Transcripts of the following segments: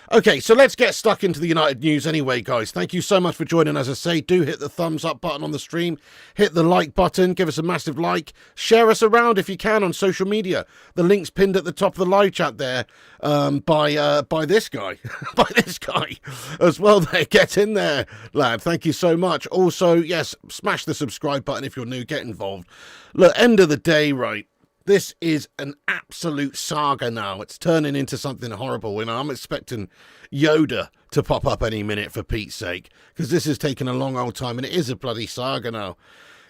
Okay, so let's get stuck into the United news anyway, guys. Thank you so much for joining. As I say, do hit the thumbs up button on the stream. Hit the like button. Give us a massive like. Share us around if you can on social media. The link's pinned at the top of the live chat there by this guy. By this guy as well there. Get in there, lad. Thank you so much. Also, yes, smash the subscribe button if you're new. Get involved. Look, end of the day, right? This is an absolute saga now. It's turning into something horrible. You know, I'm expecting Yoda to pop up any minute for Pete's sake, because this has taken a long old time and it is a bloody saga now.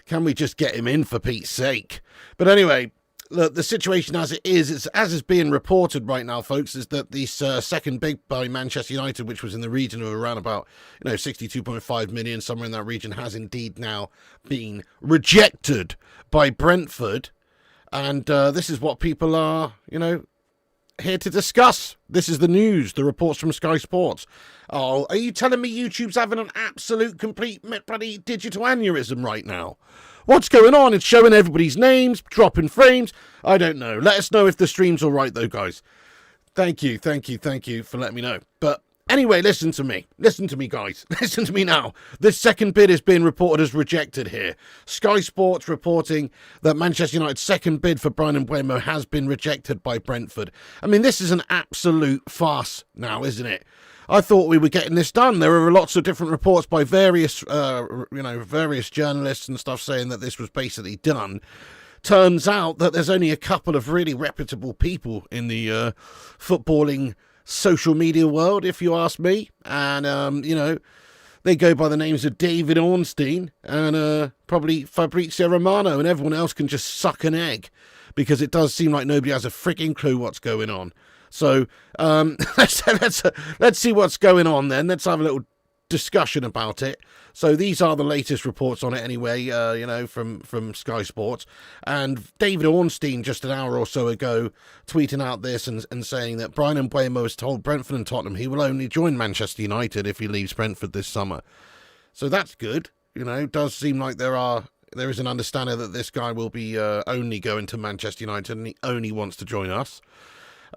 Can we just get him in for Pete's sake? But anyway, look, the situation as it is, as is being reported right now, folks, is that this second bid by Manchester United, which was in the region of around about, 62.5 million, somewhere in that region, has indeed now been rejected by Brentford. And this is what people are, here to discuss. This is the news, the reports from Sky Sports. Oh, are you telling me YouTube's having an absolute, complete, bloody digital aneurysm right now? What's going on? It's showing everybody's names, dropping frames. I don't know. Let us know if the stream's all right, though, guys. Thank you for letting me know. But anyway, listen to me. Listen to me, guys. Listen to me now. This second bid is being reported as rejected here. Sky Sports reporting that Manchester United's second bid for Bryan Mbeumo has been rejected by Brentford. I mean, this is an absolute farce now, isn't it? I thought we were getting this done. There are lots of different reports by various journalists and stuff saying that this was basically done. Turns out that there's only a couple of really reputable people in the footballing social media world, if you ask me, and they go by the names of David Ornstein and probably Fabrizio Romano, and everyone else can just suck an egg, because it does seem like nobody has a freaking clue what's going on. So let's see what's going on then. Let's have a little discussion about it. So these are the latest reports on it anyway, from Sky Sports. And David Ornstein just an hour or so ago tweeting out this and saying that Bryan Mbeumo has told Brentford and Tottenham he will only join Manchester United if he leaves Brentford this summer. So that's good. It does seem like there is an understanding that this guy will be only going to Manchester United and he only wants to join us.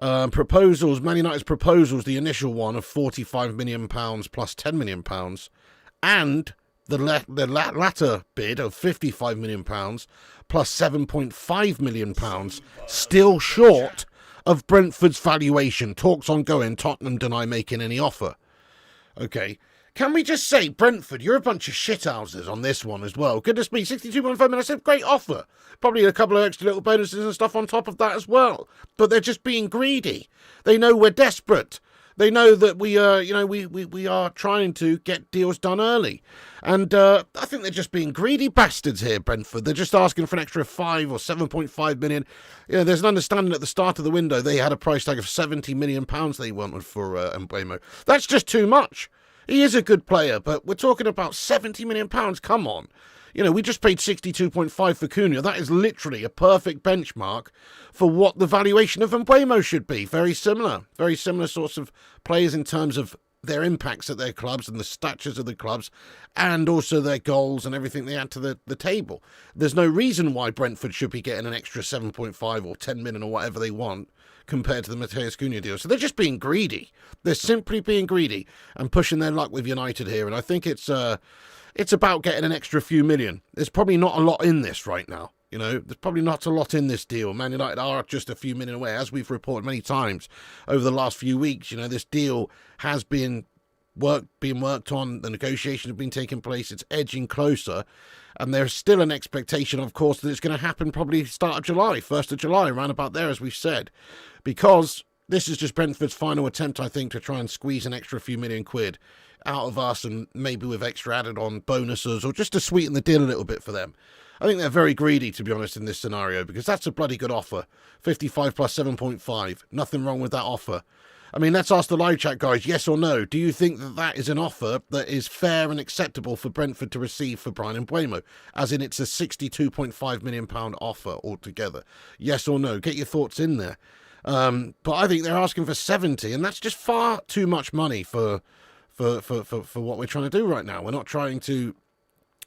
Proposals, Man United's proposals, the initial one of £45 million plus £10 million, and the latter bid of £55 million plus £7.5 million, still short of Brentford's valuation. Talks ongoing. Tottenham deny making any offer. Okay. Can we just say, Brentford, you're a bunch of shithouses on this one as well. Goodness me, 62.5 million, that's a great offer. Probably a couple of extra little bonuses and stuff on top of that as well. But they're just being greedy. They know we're desperate. They know that we are trying to get deals done early. And I think they're just being greedy bastards here, Brentford. They're just asking for an extra 5 or 7.5 million. There's an understanding at the start of the window they had a price tag of £70 million they wanted for Mbeumo. That's just too much. He is a good player, but we're talking about £70 million. Come on. We just paid 62.5 for Cunha. That is literally a perfect benchmark for what the valuation of Mbeumo should be. Very similar sorts of players in terms of their impacts at their clubs and the statures of the clubs, and also their goals and everything they add to the table. There's no reason why Brentford should be getting an extra 7.5 or 10 million or whatever they want compared to the Matheus Cunha deal. So they're just being greedy. They're simply being greedy and pushing their luck with United here. And I think it's about getting an extra few million. There's probably not a lot in this right now. There's probably not a lot in this deal. Man United are just a few million away. As we've reported many times over the last few weeks, this deal has been worked on. The negotiations have been taking place. It's edging closer. And there's still an expectation, of course, that it's going to happen probably start of July, 1st of July, around about there, as we've said. Because this is just Brentford's final attempt, I think, to try and squeeze an extra few million quid out of us, and maybe with extra added on bonuses, or just to sweeten the deal a little bit for them. I think they're very greedy, to be honest, in this scenario, because that's a bloody good offer. 55 plus 7.5. Nothing wrong with that offer. I mean, let's ask the live chat, guys, yes or no. Do you think that that is an offer that is fair and acceptable for Brentford to receive for Bryan Mbeumo? As in, it's a £62.5 million offer altogether. Yes or no? Get your thoughts in there. But I think they're asking for 70, and that's just far too much money for what we're trying to do right now. We're not trying to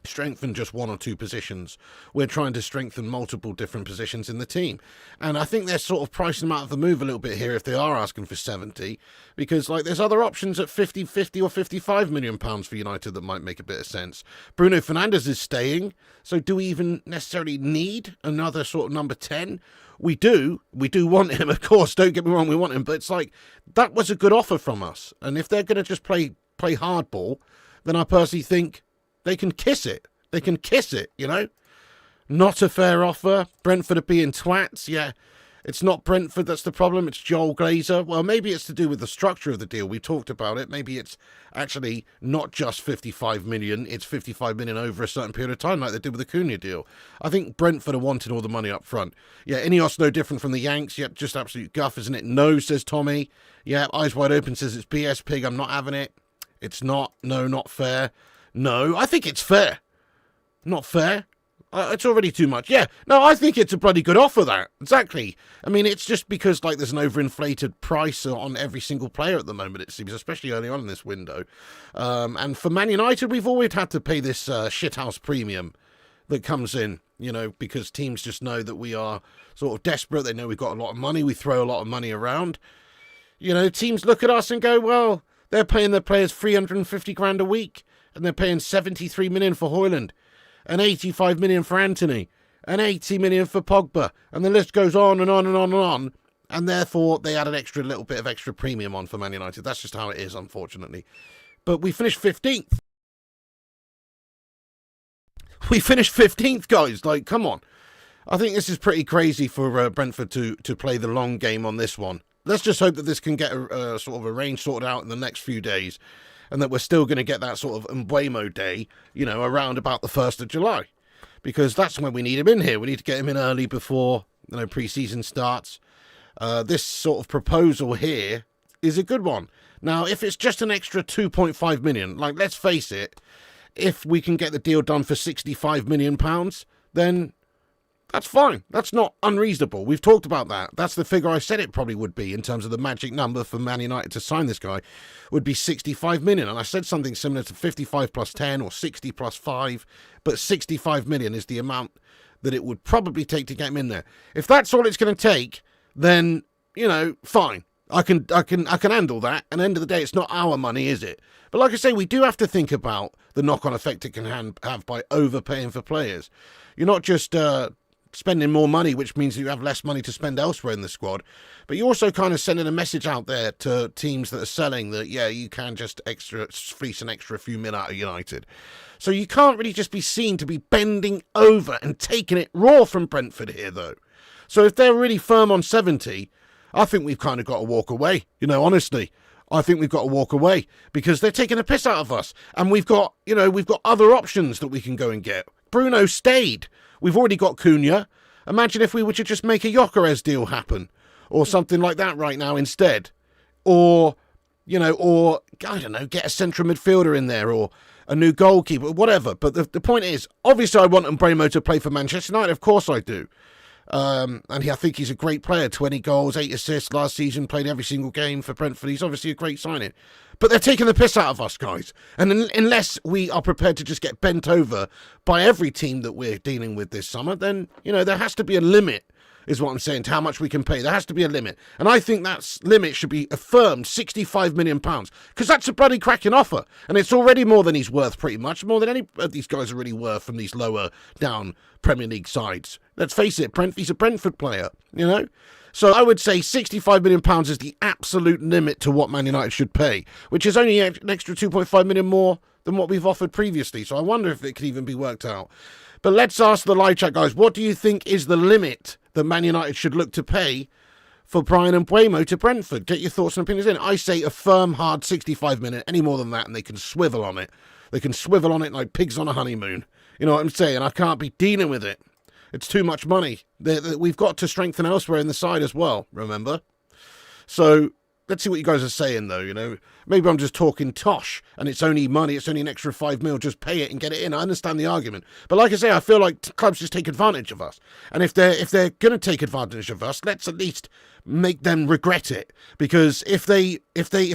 strengthen just one or two positions. We're trying to strengthen multiple different positions in the team. And I think they're sort of pricing them out of the move a little bit here if they are asking for 70, because like there's other options at 50 or 55 million pounds for United that might make a bit of sense. Bruno Fernandes is staying, so do we even necessarily need another sort of number 10? We do want him, of course, don't get me wrong, we want him, but it's like that was a good offer from us. And if they're going to just play hardball, then I personally think they can kiss it. They can kiss it, you know? Not a fair offer. Brentford are being twats. Yeah, it's not Brentford that's the problem. It's Joel Glazer. Well, maybe it's to do with the structure of the deal. We talked about it. Maybe it's actually not just 55 million. It's 55 million over a certain period of time, like they did with the Cunha deal. I think Brentford are wanting all the money up front. Yeah, Ineos no different from the Yanks. Yep, just absolute guff, isn't it? No, says Tommy. Yeah, eyes wide open says it's BS Pig. I'm not having it. It's not. No, not fair. No, I think it's fair. Not fair. It's already too much. Yeah, no, I think it's a bloody good offer, that. Exactly. I mean, it's just because, like, there's an overinflated price on every single player at the moment, it seems, especially early on in this window. And for Man United, we've always had to pay this shithouse premium that comes in, you know, because teams just know that we are sort of desperate. They know we've got a lot of money. We throw a lot of money around. You know, teams look at us and go, well, they're paying their players 350 grand a week. And they're paying 73 million for Højlund, and 85 million for Anthony, and 80 million for Pogba, and the list goes on and on and on and on. And therefore, they add an extra little bit of extra premium on for Man United. That's just how it is, unfortunately. But we finished 15th. We finished 15th, guys. Like, come on. I think this is pretty crazy for Brentford to play the long game on this one. Let's just hope that this can get a sort of a range sorted out in the next few days. And that we're still going to get that sort of Mbeumo day, you know, around about the 1st of July. Because that's when we need him in here. We need to get him in early before, you know, pre-season starts. This sort of proposal here is a good one. Now, if it's just an extra 2.5 million, like, let's face it, if we can get the deal done for 65 million pounds, then that's fine. That's not unreasonable. We've talked about that. That's the figure I said it probably would be in terms of the magic number for Man United to sign this guy would be 65 million. And I said something similar to 55 plus 10 or 60 plus 5, but 65 million is the amount that it would probably take to get him in there. If that's all it's going to take, then, you know, fine. I can handle that. And at the end of the day, it's not our money, is it? But like I say, we do have to think about the knock-on effect it can have by overpaying for players. You're not just spending more money, which means you have less money to spend elsewhere in the squad, but you're also kind of sending a message out there to teams that are selling that, yeah, you can just fleece an extra few mil out of United. So you can't really just be seen to be bending over and taking it raw from Brentford here, though. So if they're really firm on 70, I think we've kind of got to walk away. You know, honestly, I think we've got to walk away because they're taking a piss out of us. And we've got other options that we can go and get. Bruno stayed. We've already got Cunha. Imagine if we were to just make a Gyokeres deal happen or something like that right now instead. Or, you know, or, I don't know, get a central midfielder in there or a new goalkeeper, whatever. But the point is, obviously I want Mbeumo to play for Manchester United. Of course I do. And I think he's a great player. 20 goals, 8 assists last season, played every single game for Brentford. He's obviously a great signing. But they're taking the piss out of us, guys. And unless we are prepared to just get bent over by every team that we're dealing with this summer, then, you know, there has to be a limit, is what I'm saying, to how much we can pay. There has to be a limit. And I think that limit should be affirmed, £65 million. Because that's a bloody cracking offer. And it's already more than he's worth, pretty much. More than any of these guys are really worth from these lower down Premier League sides. Let's face it, he's a Brentford player, you know? So I would say £65 million is the absolute limit to what Man United should pay, which is only an extra 2.5 million more than what we've offered previously. So I wonder if it could even be worked out. But let's ask the live chat, guys. What do you think is the limit that Man United should look to pay for Bryan Mbeumo to Brentford? Get your thoughts and opinions in. I say a firm, hard 65 million. Any more than that, and they can swivel on it. They can swivel on it like pigs on a honeymoon. You know what I'm saying? I can't be dealing with it. It's too much money. We've got to strengthen elsewhere in the side as well, remember? So let's see what you guys are saying, though, you know. Maybe I'm just talking tosh, and it's only money, it's only an extra 5 mil, just pay it and get it in. I understand the argument. But like I say, I feel like clubs just take advantage of us. And if they're going to take advantage of us, let's at least make them regret it. Because if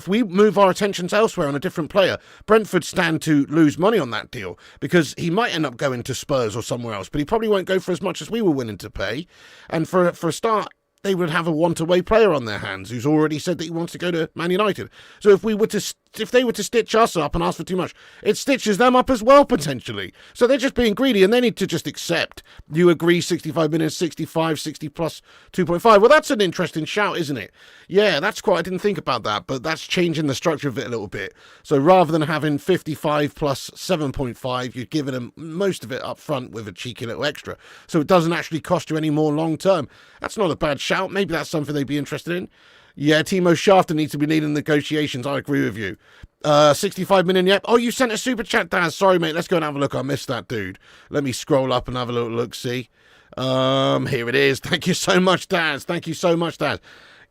we move our attentions elsewhere on a different player, Brentford stand to lose money on that deal, because he might end up going to Spurs or somewhere else, but he probably won't go for as much as we were willing to pay. And for a start, they would have a want-away player on their hands who's already said that he wants to go to Man United. So if they were to stitch us up and ask for too much, it stitches them up as well, potentially. So they're just being greedy, and they need to just accept. You agree 65 minutes, 65, 60 plus 2.5. Well, that's an interesting shout, isn't it? Yeah, I didn't think about that, but that's changing the structure of it a little bit. So rather than having 55 plus 7.5, you've given them most of it up front with a cheeky little extra. So it doesn't actually cost you any more long term. That's not a bad shout. Maybe that's something they'd be interested in. Yeah, Timo Shafter needs to be leading negotiations. I agree with you. 65 million, yep. Oh, you sent a super chat, Daz. Sorry, mate. Let's go and have a look. I missed that, dude. Let me scroll up and have a little look, see. Here it is. Thank you so much, Daz. Thank you so much, Daz.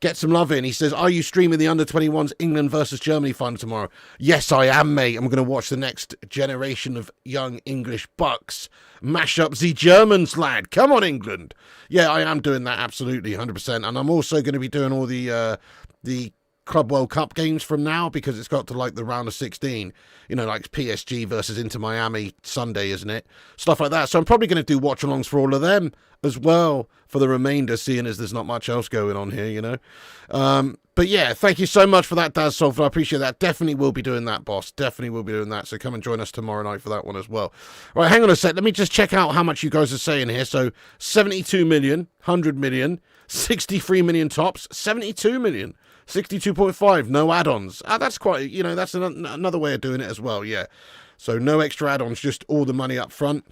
Get some love in. He says, are you streaming the under-21s England versus Germany final tomorrow? Yes, I am, mate. I'm going to watch the next generation of young English bucks mash up the Germans, lad. Come on, England. Yeah, I am doing that, absolutely, 100%. And I'm also going to be doing all the Club World Cup games from now, because it's got to like the round of 16, you know, like PSG versus Inter Miami Sunday, isn't it? Stuff like that. So I'm probably going to do watch-alongs for all of them as well for the remainder, seeing as there's not much else going on here, you know. But yeah, thank you so much for that, Daz Salford. I appreciate that. Definitely will be doing that, boss. Definitely will be doing that. So come and join us tomorrow night for that one as well. All right, hang on a sec. Let me just check out how much you guys are saying here. So 72 million, 100 million, 63 million tops, 72 million. 62.5, no add-ons. That's quite, you know, that's another way of doing it as well, yeah. So no extra add-ons, just all the money up front.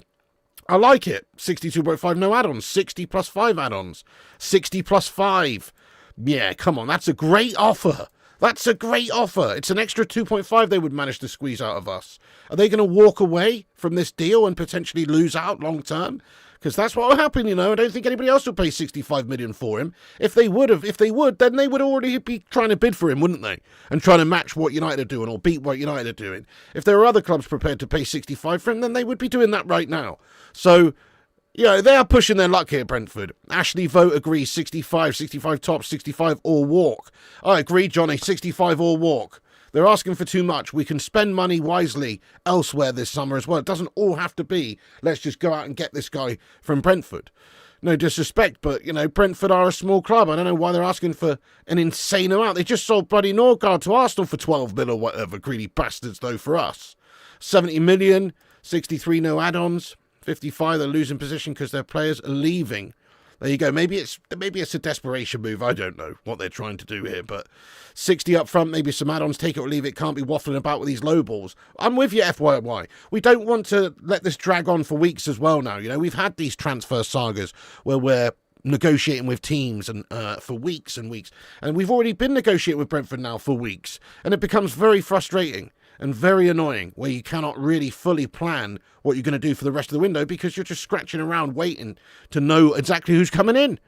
I like it. 62.5, no add-ons. 60 plus 5 add-ons. 60 plus 5. Yeah, come on, that's a great offer. That's a great offer. It's an extra 2.5 they would manage to squeeze out of us. Are they going to walk away from this deal and potentially lose out long term? Because that's what will happen, you know. I don't think anybody else would pay 65 million for him. If they would, then they would already be trying to bid for him, wouldn't they? And trying to match what United are doing or beat what United are doing. If there are other clubs prepared to pay 65 for him, then they would be doing that right now. So, you know, they are pushing their luck here, Brentford. Ashley Vogt agrees 65 top, 65 or walk. I agree, Johnny, 65 or walk. They're asking for too much. We can spend money wisely elsewhere this summer as well. It doesn't all have to be, let's just go out and get this guy from Brentford. No disrespect, but, you know, Brentford are a small club. I don't know why they're asking for an insane amount. They just sold bloody Norgard to Arsenal for 12 mil or whatever. Greedy bastards, though, for us. 70 million, 63 no add-ons, 55 they're losing position because their players are leaving. There you go. Maybe it's a desperation move. I don't know what they're trying to do here, but 60 up front, maybe some add-ons, take it or leave it. Can't be waffling about with these low balls. I'm with you, FYY. We don't want to let this drag on for weeks as well now. You know, we've had these transfer sagas where we're negotiating with teams and for weeks and weeks, and we've already been negotiating with Brentford now for weeks, and it becomes very frustrating and very annoying where you cannot really fully plan what you're going to do for the rest of the window because you're just scratching around waiting to know exactly who's coming in.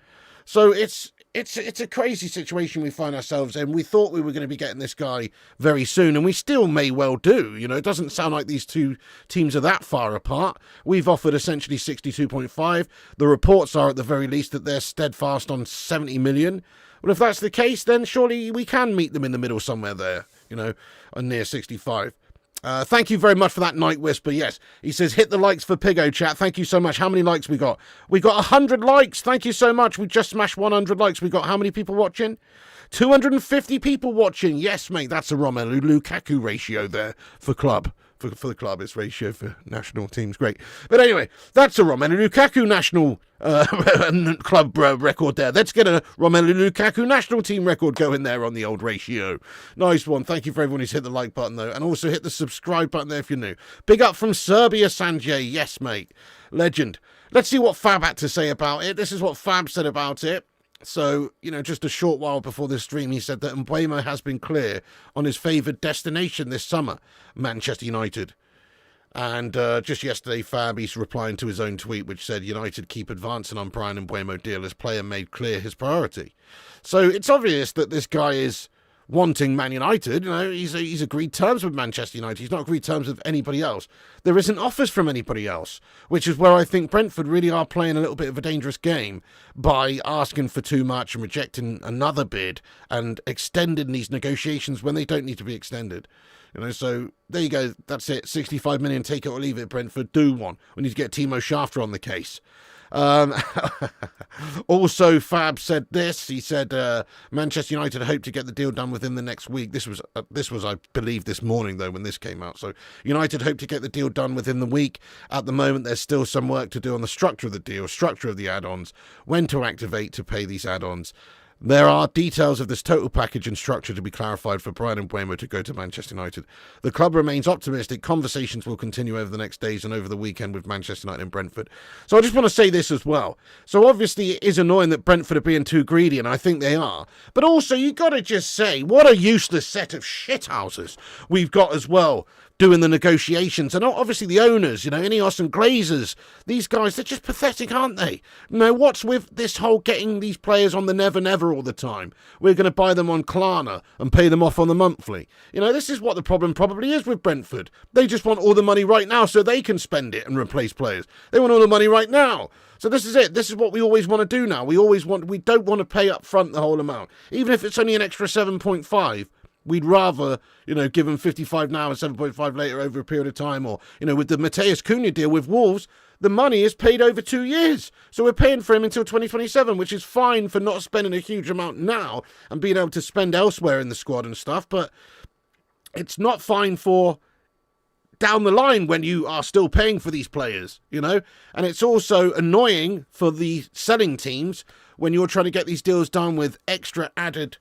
So it's a crazy situation we find ourselves in. We thought we were going to be getting this guy very soon, and we still may well do. You know, it doesn't sound like these two teams are that far apart. We've offered essentially 62.5. The reports are at the very least that they're steadfast on 70 million. Well, if that's the case, then surely we can meet them in the middle somewhere there, you know, near 65. Thank you very much for that, Night Whisper. Yes, he says, hit the likes for Pigo, chat. Thank you so much. How many likes we got? We got 100 likes. Thank you so much. We just smashed 100 likes. We got how many people watching? 250 people watching. Yes, mate, that's a Romelu Lukaku ratio there for club. For the club, it's ratio for national teams. Great. But anyway, that's a Romelu Lukaku national club record there. Let's get a Romelu Lukaku national team record going there on the old ratio. Nice one. Thank you for everyone who's hit the like button, though. And also hit the subscribe button there if you're new. Big up from Serbia, Sanjay. Yes, mate. Legend. Let's see what Fab had to say about it. This is what Fab said about it. So, you know, just a short while before this stream, he said that Mbeumo has been clear on his favoured destination this summer, Manchester United. And just yesterday, Fab, he's replying to his own tweet, which said, United keep advancing on Bryan Mbeumo deal as player made clear his priority. So it's obvious that this guy is wanting Man United. You know, he's agreed terms with Manchester United. He's not agreed terms with anybody else. There isn't offers from anybody else, which is where I think Brentford really are playing a little bit of a dangerous game by asking for too much and rejecting another bid and extending these negotiations when they don't need to be extended. You know, so there you go. That's it. 65 million, take it or leave it, Brentford. Do one. We need to get Timo Schafter on the case. Also, Fab said this. He said Manchester United hope to get the deal done within the next week. This was, I believe, this morning, though, when this came out. So United hope to get the deal done within the week. At the moment, there's still some work to do on the structure of the deal, structure of the add-ons, when to activate to pay these add-ons. There are details of this total package and structure to be clarified for Bryan Mbeumo to go to Manchester United. The club remains optimistic. Conversations will continue over the next days and over the weekend with Manchester United and Brentford. So I just want to say this as well. So obviously it is annoying that Brentford are being too greedy, and I think they are. But also you got to just say, what a useless set of shithouses we've got as well doing the negotiations. And obviously the owners, you know, Ineos and Glazers, these guys, they're just pathetic, aren't they? You know, what's with this whole getting these players on the Never Never all the time? We're going to buy them on Klarna and pay them off on the monthly. You know, this is what the problem probably is with Brentford. They just want all the money right now so they can spend it and replace players. They want all the money right now. So this is it. This is what we always want to do now. We don't want to pay up front the whole amount. Even if it's only an extra 7.5, we'd rather, you know, give them 55 now and 7.5 later over a period of time. Or, you know, with the Mateus Cunha deal with Wolves, the money is paid over 2 years. So we're paying for him until 2027, which is fine for not spending a huge amount now and being able to spend elsewhere in the squad and stuff. But it's not fine for down the line when you are still paying for these players, you know. And it's also annoying for the selling teams when you're trying to get these deals done with extra added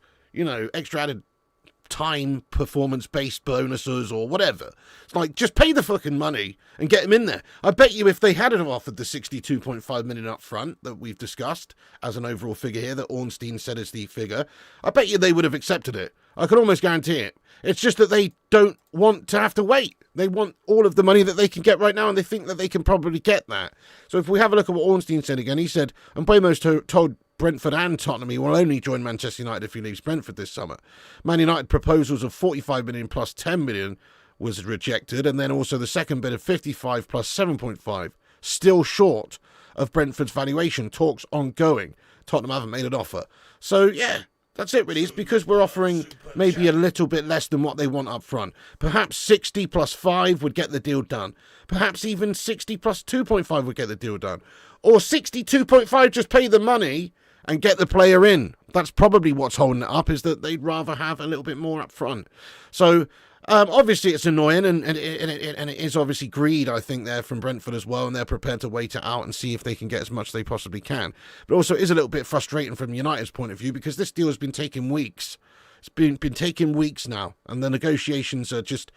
time, performance-based bonuses or whatever. It's like, just pay the fucking money and get him in there. I bet you if they had offered the 62.5 million up front that we've discussed as an overall figure here, that Ornstein said is the figure, I bet you they would have accepted it. I can almost guarantee it. It's just that they don't want to have to wait. They want all of the money that they can get right now, and they think that they can probably get that. So if we have a look at what Ornstein said again, he said, and Mbeumo's told Brentford and Tottenham he will only join Manchester United if he leaves Brentford this summer. Man United proposals of 45 million plus 10 million was rejected, and then also the second bid of 55 plus 7.5, still short of Brentford's valuation. Talks ongoing. Tottenham haven't made an offer. So yeah, that's it really. It's because we're offering maybe a little bit less than what they want up front. Perhaps 60 plus 5 would get the deal done. Perhaps even 60 plus 2.5 would get the deal done. Or 62.5, just pay the money and get the player in. That's probably what's holding it up, is that they'd rather have a little bit more up front. So obviously it's annoying, and it is obviously greed, I think, there from Brentford as well, and they're prepared to wait it out and see if they can get as much as they possibly can. But also it is a little bit frustrating from United's point of view, because this deal has been taking weeks. It's been taking weeks now, and the negotiations are just...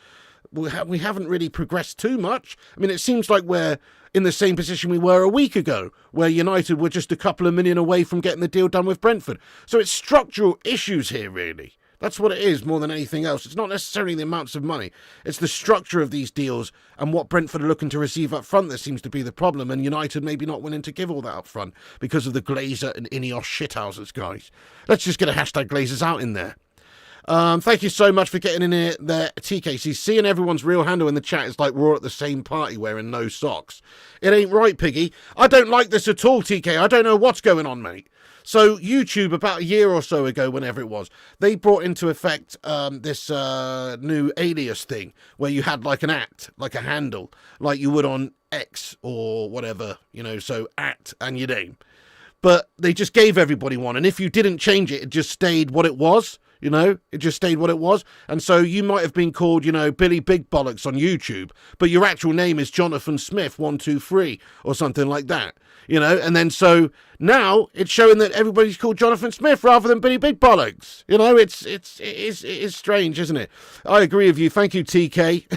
we haven't really progressed too much. I mean, it seems like we're in the same position we were a week ago, where United were just a couple of million away from getting the deal done with Brentford. So it's structural issues here, really. That's what it is more than anything else. It's not necessarily the amounts of money. It's the structure of these deals and what Brentford are looking to receive up front that seems to be the problem. And United maybe not willing to give all that up front because of the Glazer and Ineos shithouses, guys. Let's just get a hashtag Glazers out in there. Thank you so much for getting in here there, TKC. Seeing everyone's real handle in the chat is like we're all at the same party wearing no socks. It ain't right, Piggy. I don't like this at all, TK. I don't know what's going on, mate. So YouTube, about a year or so ago, whenever it was, they brought into effect this new alias thing where you had like an like a handle, like you would on X or whatever, you know, so and your name. But they just gave everybody one, and if you didn't change it, it just stayed what it was. You know, it just stayed what it was. And so you might have been called, you know, Billy Big Bollocks on YouTube, but your actual name is Jonathan Smith 123 or something like that, you know. And then so now it's showing that everybody's called Jonathan Smith rather than Billy Big Bollocks. You know, it is strange, isn't it? I agree with you. Thank you, TK,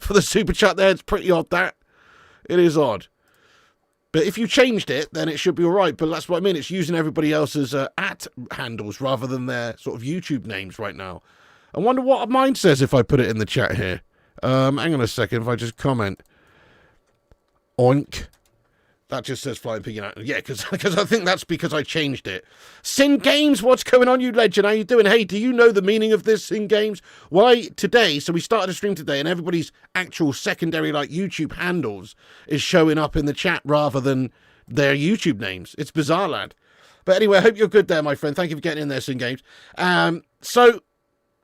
for the super chat there. It's pretty odd, that. It is odd. But if you changed it, then it should be all right. But that's what I mean. It's using everybody else's handles rather than their sort of YouTube names right now. I wonder what mine says if I put it in the chat here. Hang on a second. If I just comment. Oink. That just says Flying Pig United. Yeah, because I think that's because I changed it. Sin Games, what's going on, you legend? How you doing? Hey, do you know the meaning of this, Sin Games? Why today, so we started a stream today, and everybody's actual secondary, like, YouTube handles is showing up in the chat rather than their YouTube names. It's bizarre, lad. But anyway, I hope you're good there, my friend. Thank you for getting in there, Sin Games. So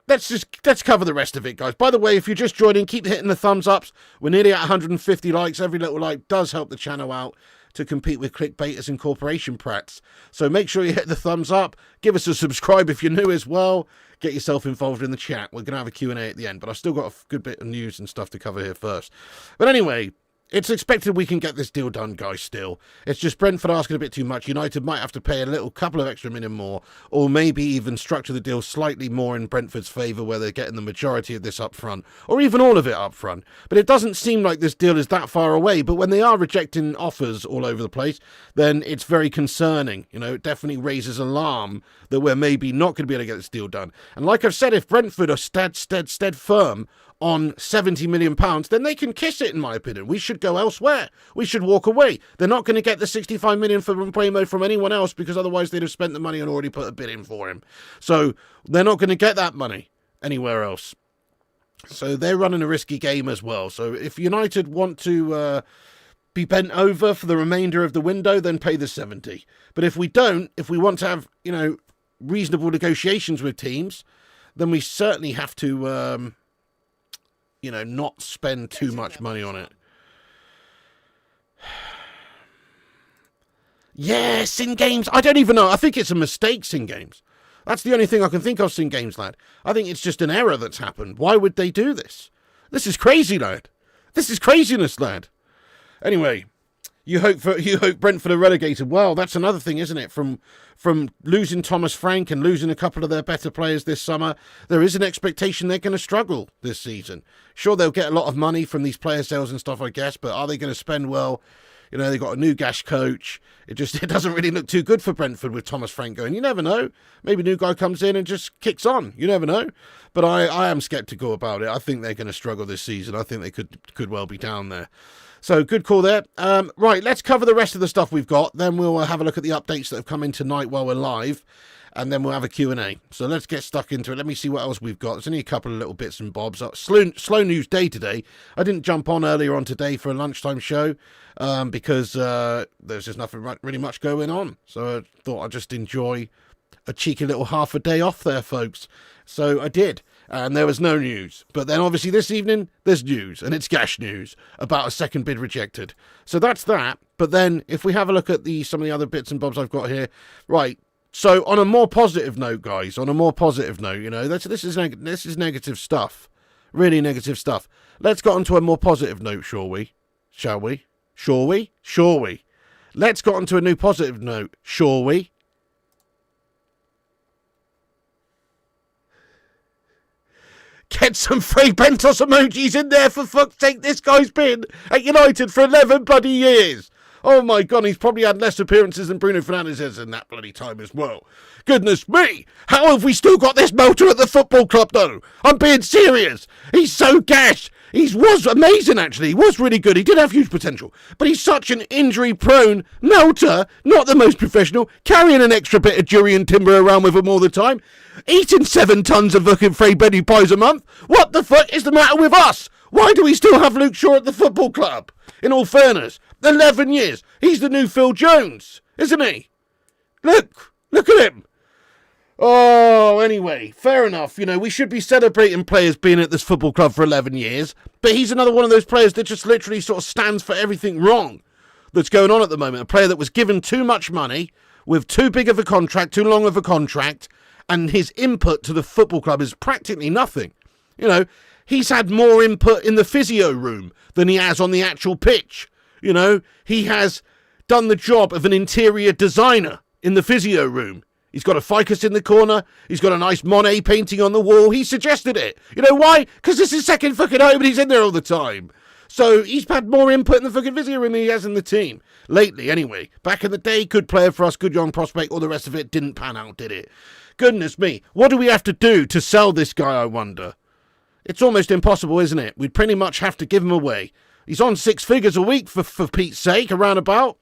let's cover the rest of it, guys. By the way, if you're just joining, keep hitting the thumbs ups. We're nearly at 150 likes. Every little like does help the channel out to compete with clickbaiters and corporation prats. So make sure you hit the thumbs up. Give us a subscribe if you're new as well. Get yourself involved in the chat. We're going to have a Q&A at the end, but I've still got a good bit of news and stuff to cover here first. But anyway, it's expected we can get this deal done, guys, still. It's just Brentford asking a bit too much. United might have to pay a couple of extra million more, or maybe even structure the deal slightly more in Brentford's favour, where they're getting the majority of this up front, or even all of it up front. But it doesn't seem like this deal is that far away. But when they are rejecting offers all over the place, then it's very concerning. You know, it definitely raises alarm that we're maybe not going to be able to get this deal done. And like I've said, if Brentford are stead firm on £70 million, then they can kiss it, in my opinion. We should go elsewhere. We should walk away. They're not going to get the £65 million for Mbeumo from anyone else, because otherwise they'd have spent the money and already put a bid in for him. So they're not going to get that money anywhere else. So they're running a risky game as well. So if United want to be bent over for the remainder of the window, then pay the 70. But if we don't, if we want to have, you know, reasonable negotiations with teams, then we certainly have to you know, not spend too much money on it. Yeah, Sin Games. I don't even know. I think it's a mistake, Sin Games. That's the only thing I can think of, Sin Games, lad. I think it's just an error that's happened. Why would they do this? This is crazy, lad. This is craziness, lad. Anyway, you hope Brentford are relegated. Well, that's another thing, isn't it? From losing Thomas Frank and losing a couple of their better players this summer, there is an expectation they're going to struggle this season. Sure, they'll get a lot of money from these player sales and stuff, I guess, but are they going to spend well? You know, they've got a new gash coach. It doesn't really look too good for Brentford with Thomas Frank going. You never know. Maybe a new guy comes in and just kicks on. You never know. But I am sceptical about it. I think they're going to struggle this season. I think they could well be down there. So, good call there. Right, let's cover the rest of the stuff we've got. Then we'll have a look at the updates that have come in tonight while we're live. And then we'll have a Q&A. So let's get stuck into it. Let me see what else we've got. There's only a couple of little bits and bobs. Slow news day today. I didn't jump on earlier on today for a lunchtime show because there's just nothing really much going on. So I thought I'd just enjoy a cheeky little half a day off there, folks. So I did. And there was no news. But then obviously this evening, there's news. And it's gash news about a second bid rejected. So that's that. But then if we have a look at some of the other bits and bobs I've got here. Right. So on a more positive note, guys, on a more positive note, you know, this is negative stuff. Really negative stuff. Let's get on to a more positive note, shall we? Shall we? Shall we? Shall we? Let's get on to a new positive note, shall we? Get some free Bentos emojis in there, for fuck's sake. This guy's been at United for 11 bloody years. Oh my God, he's probably had less appearances than Bruno Fernandes has in that bloody time as well. Goodness me, how have we still got this motor at the football club though? I'm being serious. He's so gash. He was amazing, actually. He was really good. He did have huge potential. But he's such an injury-prone melter, not the most professional, carrying an extra bit of durian timber around with him all the time, eating 7 tons of fucking free Benny pies a month. What the fuck is the matter with us? Why do we still have Luke Shaw at the football club? In all fairness, 11 years. He's the new Phil Jones, isn't he? Look at him. Oh, anyway, fair enough. You know, we should be celebrating players being at this football club for 11 years. But he's another one of those players that just literally sort of stands for everything wrong that's going on at the moment. A player that was given too much money, with too big of a contract, too long of a contract, and his input to the football club is practically nothing. You know, he's had more input in the physio room than he has on the actual pitch. You know, he has done the job of an interior designer in the physio room. He's got a ficus in the corner. He's got a nice Monet painting on the wall. He suggested it. You know why? Because this is his second fucking home and he's in there all the time. So he's had more input in the fucking physio room than he has in the team. Lately, anyway. Back in the day, good player for us, good young prospect. All the rest of it didn't pan out, did it? Goodness me. What do we have to do to sell this guy, I wonder? It's almost impossible, isn't it? We'd pretty much have to give him away. He's on 6 figures a week, for Pete's sake, around about.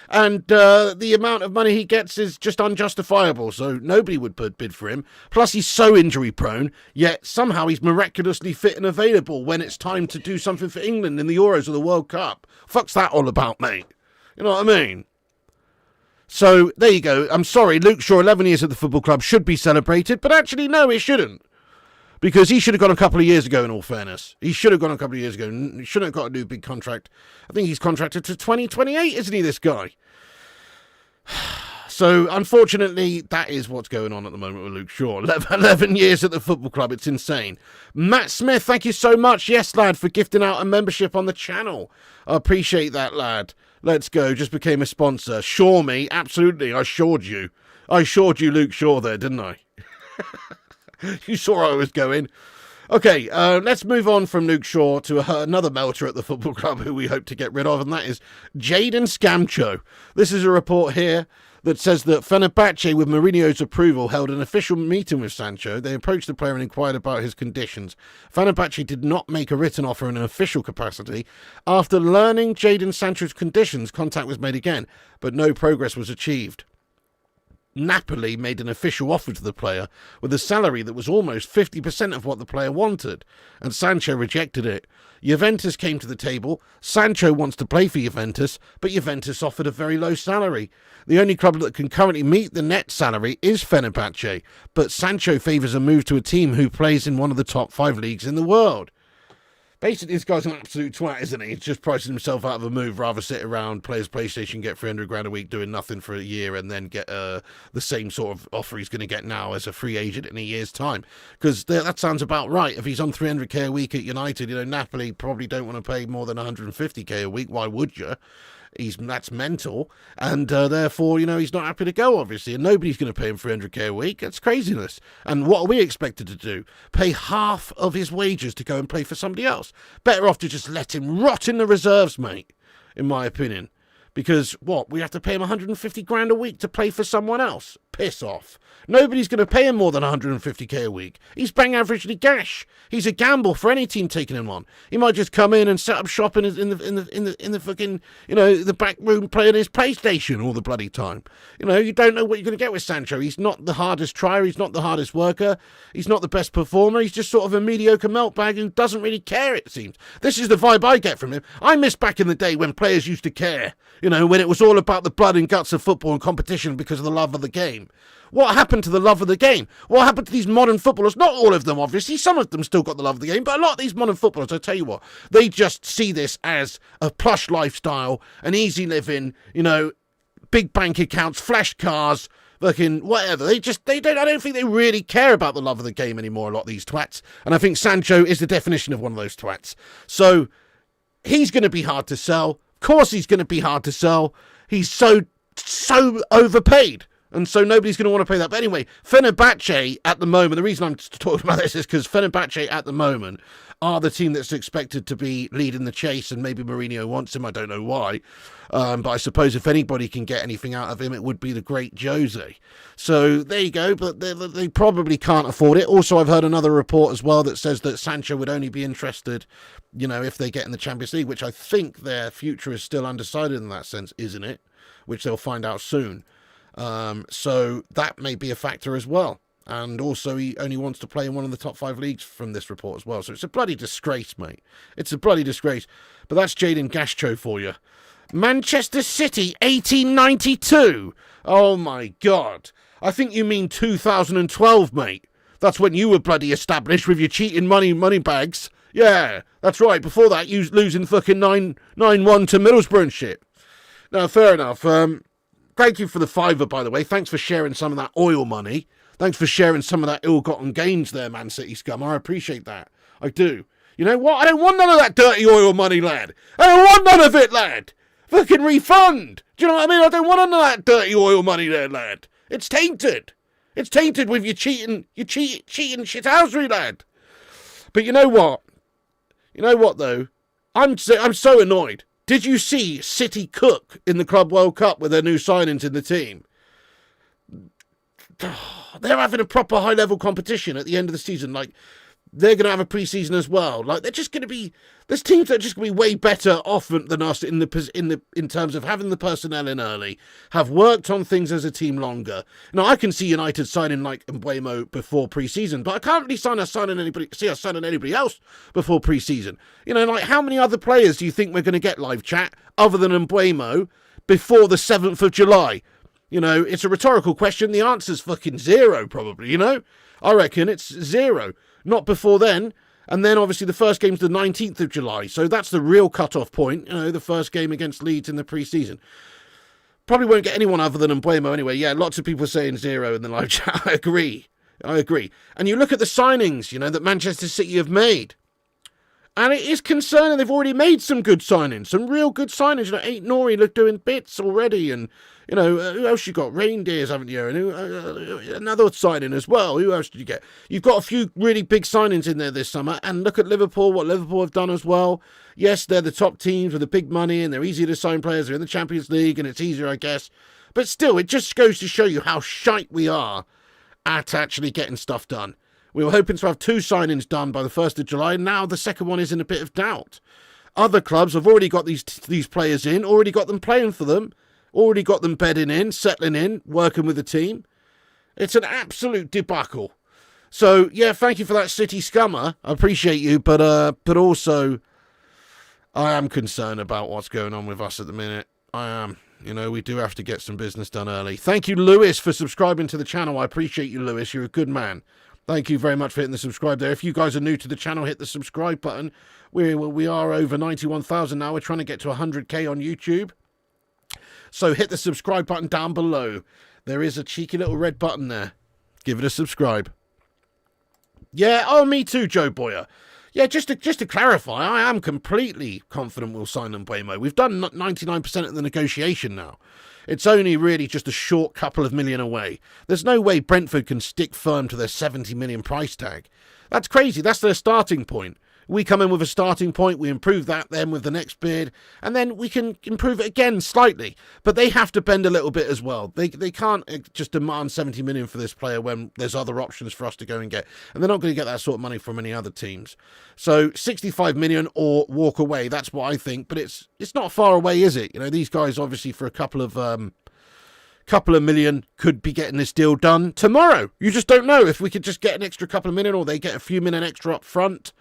And the amount of money he gets is just unjustifiable, so nobody would bid for him. Plus, he's so injury-prone, yet somehow he's miraculously fit and available when it's time to do something for England in the Euros or the World Cup. Fuck's that all about, mate? You know what I mean? So, there you go. I'm sorry, Luke Shaw, 11 years at the football club, should be celebrated, but actually, no, it shouldn't. Because he should have gone a couple of years ago, in all fairness. He should have gone a couple of years ago. He shouldn't have got a new big contract. I think he's contracted to 2028, isn't he, this guy? So, unfortunately, that is what's going on at the moment with Luke Shaw. 11 years at the football club. It's insane. Matt Smith, thank you so much. Yes, lad, for gifting out a membership on the channel. I appreciate that, lad. Let's go. Just became a sponsor. Shaw me. Absolutely. I shored you. I shored you Luke Shaw there, didn't I? You saw where I was going. Okay, let's move on from Luke Shaw to another melter at the football club who we hope to get rid of, and that is Jadon Sancho. This is a report here that says that Fenerbahce, with Mourinho's approval, held an official meeting with Sancho. They approached the player and inquired about his conditions. Fenerbahce did not make a written offer in an official capacity. After learning Jadon Sancho's conditions, contact was made again, but no progress was achieved. Napoli made an official offer to the player with a salary that was almost 50% of what the player wanted, and Sancho rejected it. Juventus came to the table. Sancho wants to play for Juventus, but Juventus offered a very low salary. The only club that can currently meet the net salary is Fenerbahce, but Sancho favours a move to a team who plays in one of the top 5 leagues in the world. Basically, this guy's an absolute twat, isn't he? He's just pricing himself out of a move, rather sit around, play his PlayStation, get 300 grand a week doing nothing for a year, and then get the same sort of offer he's going to get now as a free agent in a year's time. Because that sounds about right. If he's on 300k a week at United, Napoli probably don't want to pay more than 150k a week. Why would you? That's mental, and therefore, he's not happy to go, obviously, and nobody's going to pay him 300k a week. That's craziness. And what are we expected to do? Pay half of his wages to go and play for somebody else? Better off to just let him rot in the reserves, mate, in my opinion. Because, we have to pay him 150 grand a week to play for someone else? Piss off. Nobody's going to pay him more than 150k a week. He's bang averagely gash. He's a gamble for any team taking him on. He might just come in and set up shop in the fucking, the back room playing his PlayStation all the bloody time. You don't know what you're going to get with Sancho. He's not the hardest trier. He's not the hardest worker. He's not the best performer. He's just sort of a mediocre meltbag who doesn't really care, it seems. This is the vibe I get from him. I miss back in the day when players used to care, when it was all about the blood and guts of football and competition because of the love of the game. What happened to the love of the game? What happened to these modern footballers? Not all of them, obviously. Some of them still got the love of the game, but a lot of these modern footballers, I tell you what, they just see this as a plush lifestyle, an easy living, big bank accounts, flash cars, fucking whatever. I don't think they really care about the love of the game anymore, a lot of these twats. And I think Sancho is the definition of one of those twats. So he's going to be hard to sell. Of course he's going to be hard to sell. He's so overpaid. And so nobody's going to want to pay that. But anyway, Fenerbahce at the moment, the reason I'm talking about this is because Fenerbahce at the moment are the team that's expected to be leading the chase, and maybe Mourinho wants him. I don't know why. But I suppose if anybody can get anything out of him, it would be the great Jose. So there you go, but they probably can't afford it. Also, I've heard another report as well that says that Sancho would only be interested, if they get in the Champions League, which I think their future is still undecided in that sense, isn't it? Which they'll find out soon. So that may be a factor as well. And also he only wants to play in one of the top 5 leagues from this report as well. So it's a bloody disgrace, mate. It's a bloody disgrace. But that's Jadon Sancho for you. Manchester City, 1892. Oh my God. I think you mean 2012, mate. That's when you were bloody established with your cheating money bags. Yeah, that's right. Before that, you losing fucking 9-1 to Middlesbrough and shit. Now, fair enough. Thank you for the £5, by the way. Thanks for sharing some of that oil money. Thanks for sharing some of that ill-gotten gains there, Man City scum. I appreciate that. I do. You know what? I don't want none of that dirty oil money, lad. I don't want none of it, lad. Fucking refund. Do you know what I mean? I don't want none of that dirty oil money there, lad. It's tainted. It's tainted with your cheating shithousery, lad. But you know what? You know what, though? I'm so annoyed. Did you see City cook in the Club World Cup with their new signings in the team? They're having a proper high-level competition at the end of the season. Like, they're going to have a pre-season as well. Like, they're just going to be, there's teams that are just going to be way better off than us in terms of having the personnel in early, have worked on things as a team longer. Now, I can see United signing like Mbeumo before pre-season, but I can't really see us signing anybody else before pre-season. You know, like, how many other players do you think we're going to get, live chat, other than Mbeumo before the 7th of July? You know, it's a rhetorical question. The answer's fucking zero, probably, you know? I reckon it's zero. Not before then. And then, obviously, the first game's the 19th of July. So that's the real cut-off point. You know, the first game against Leeds in the pre-season. Probably won't get anyone other than Mbeumo anyway. Yeah, lots of people saying zero in the live chat. I agree. And you look at the signings, you know, that Manchester City have made. And it is concerning. They've already made some good signings. Some real good signings. You know, Ain't Nori look doing bits already. And, you know, who else you got? Reindeers, haven't you? And another signing as well. Who else did you get? You've got a few really big signings in there this summer. And look at Liverpool, what Liverpool have done as well. Yes, they're the top teams with the big money and they're easier to sign players. They're in the Champions League and it's easier, I guess. But still, it just goes to show you how shite we are at actually getting stuff done. We were hoping to have 2 signings done by the 1st of July. Now the second one is in a bit of doubt. Other clubs have already got these players in, already got them playing for them, already got them bedding in, settling in, working with the team. It's an absolute debacle. So, yeah, thank you for that, City Scummer. I appreciate you, but also I am concerned about what's going on with us at the minute. I am. You know, we do have to get some business done early. Thank you, Lewis, for subscribing to the channel. I appreciate you, Lewis. You're a good man. Thank you very much for hitting the subscribe there. If you guys are new to the channel, hit the subscribe button. We are over 91,000 now. We're trying to get to 100k on YouTube. So hit the subscribe button down below. There is a cheeky little red button there. Give it a subscribe. Yeah, oh, me too, Joe Boyer. Yeah, just to clarify, I am completely confident we'll sign Mbeumo. We've done 99% of the negotiation now. It's only really just a short couple of million away. There's no way Brentford can stick firm to their 70 million price tag. That's crazy. That's their starting point. We come in with a starting point, we improve that then with the next bid, and then we can improve it again slightly. But they have to bend a little bit as well. They can't just demand 70 million for this player when there's other options for us to go and get. And they're not going to get that sort of money from any other teams. So 65 million or walk away, that's what I think. But it's not far away, is it? You know, these guys obviously for a couple of million could be getting this deal done tomorrow. You just don't know. If we could just get an extra couple of million or they get a few million extra up front,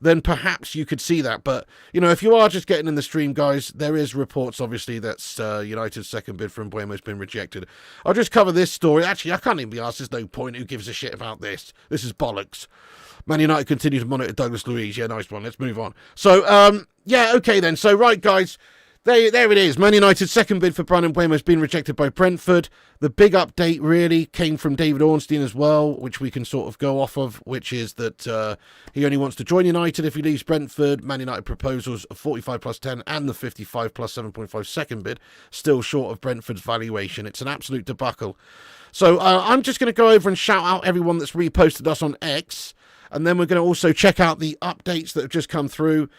then perhaps you could see that. But, you know, if you are just getting in the stream, guys, there is reports, obviously, that United's second bid for Mbeumo has been rejected. I'll just cover this story. Actually, I can't even be asked. There's no point. Who gives a shit about this? This is bollocks. Man United continue to monitor Douglas Luiz. Yeah, nice one. Let's move on. So, yeah, okay then. So, right, guys. There it is. Man United's second bid for Bryan Mbeumo has been rejected by Brentford. The big update really came from David Ornstein as well, which we can sort of go off of, which is that he only wants to join United if he leaves Brentford. Man United proposals of 45 plus 10 and the 55 plus 7.5 second bid, still short of Brentford's valuation. It's an absolute debacle. So I'm just going to go over and shout out everyone that's reposted us on X. And then we're going to also check out the updates that have just come through,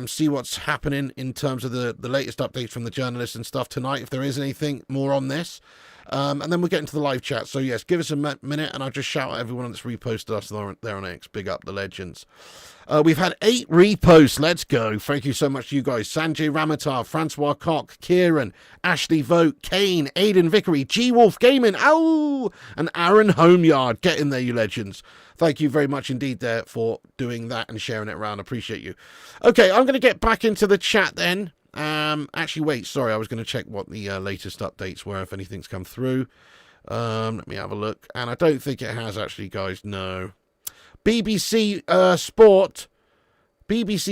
see what's happening in terms of the latest updates from the journalists and stuff tonight, if there is anything more on this. And then we'll get into the live chat. So, yes, give us a minute, and I'll just shout out everyone that's reposted us there on X. Big up the legends. We've had 8 reposts. Let's go. Thank you so much to you guys. Sanjay Ramatar, Francois Koch, Kieran, Ashley Vogt, Kane, Aidan Vickery, G-Wolf Gaming, ow, and Aaron Homeyard. Get in there, you legends. Thank you very much indeed there for doing that and sharing it around. Appreciate you. Okay, I'm going to get back into the chat then. Actually, wait, sorry. I was going to check what the latest updates were, if anything's come through. Let me have a look. And I don't think it has actually, guys. No. BBC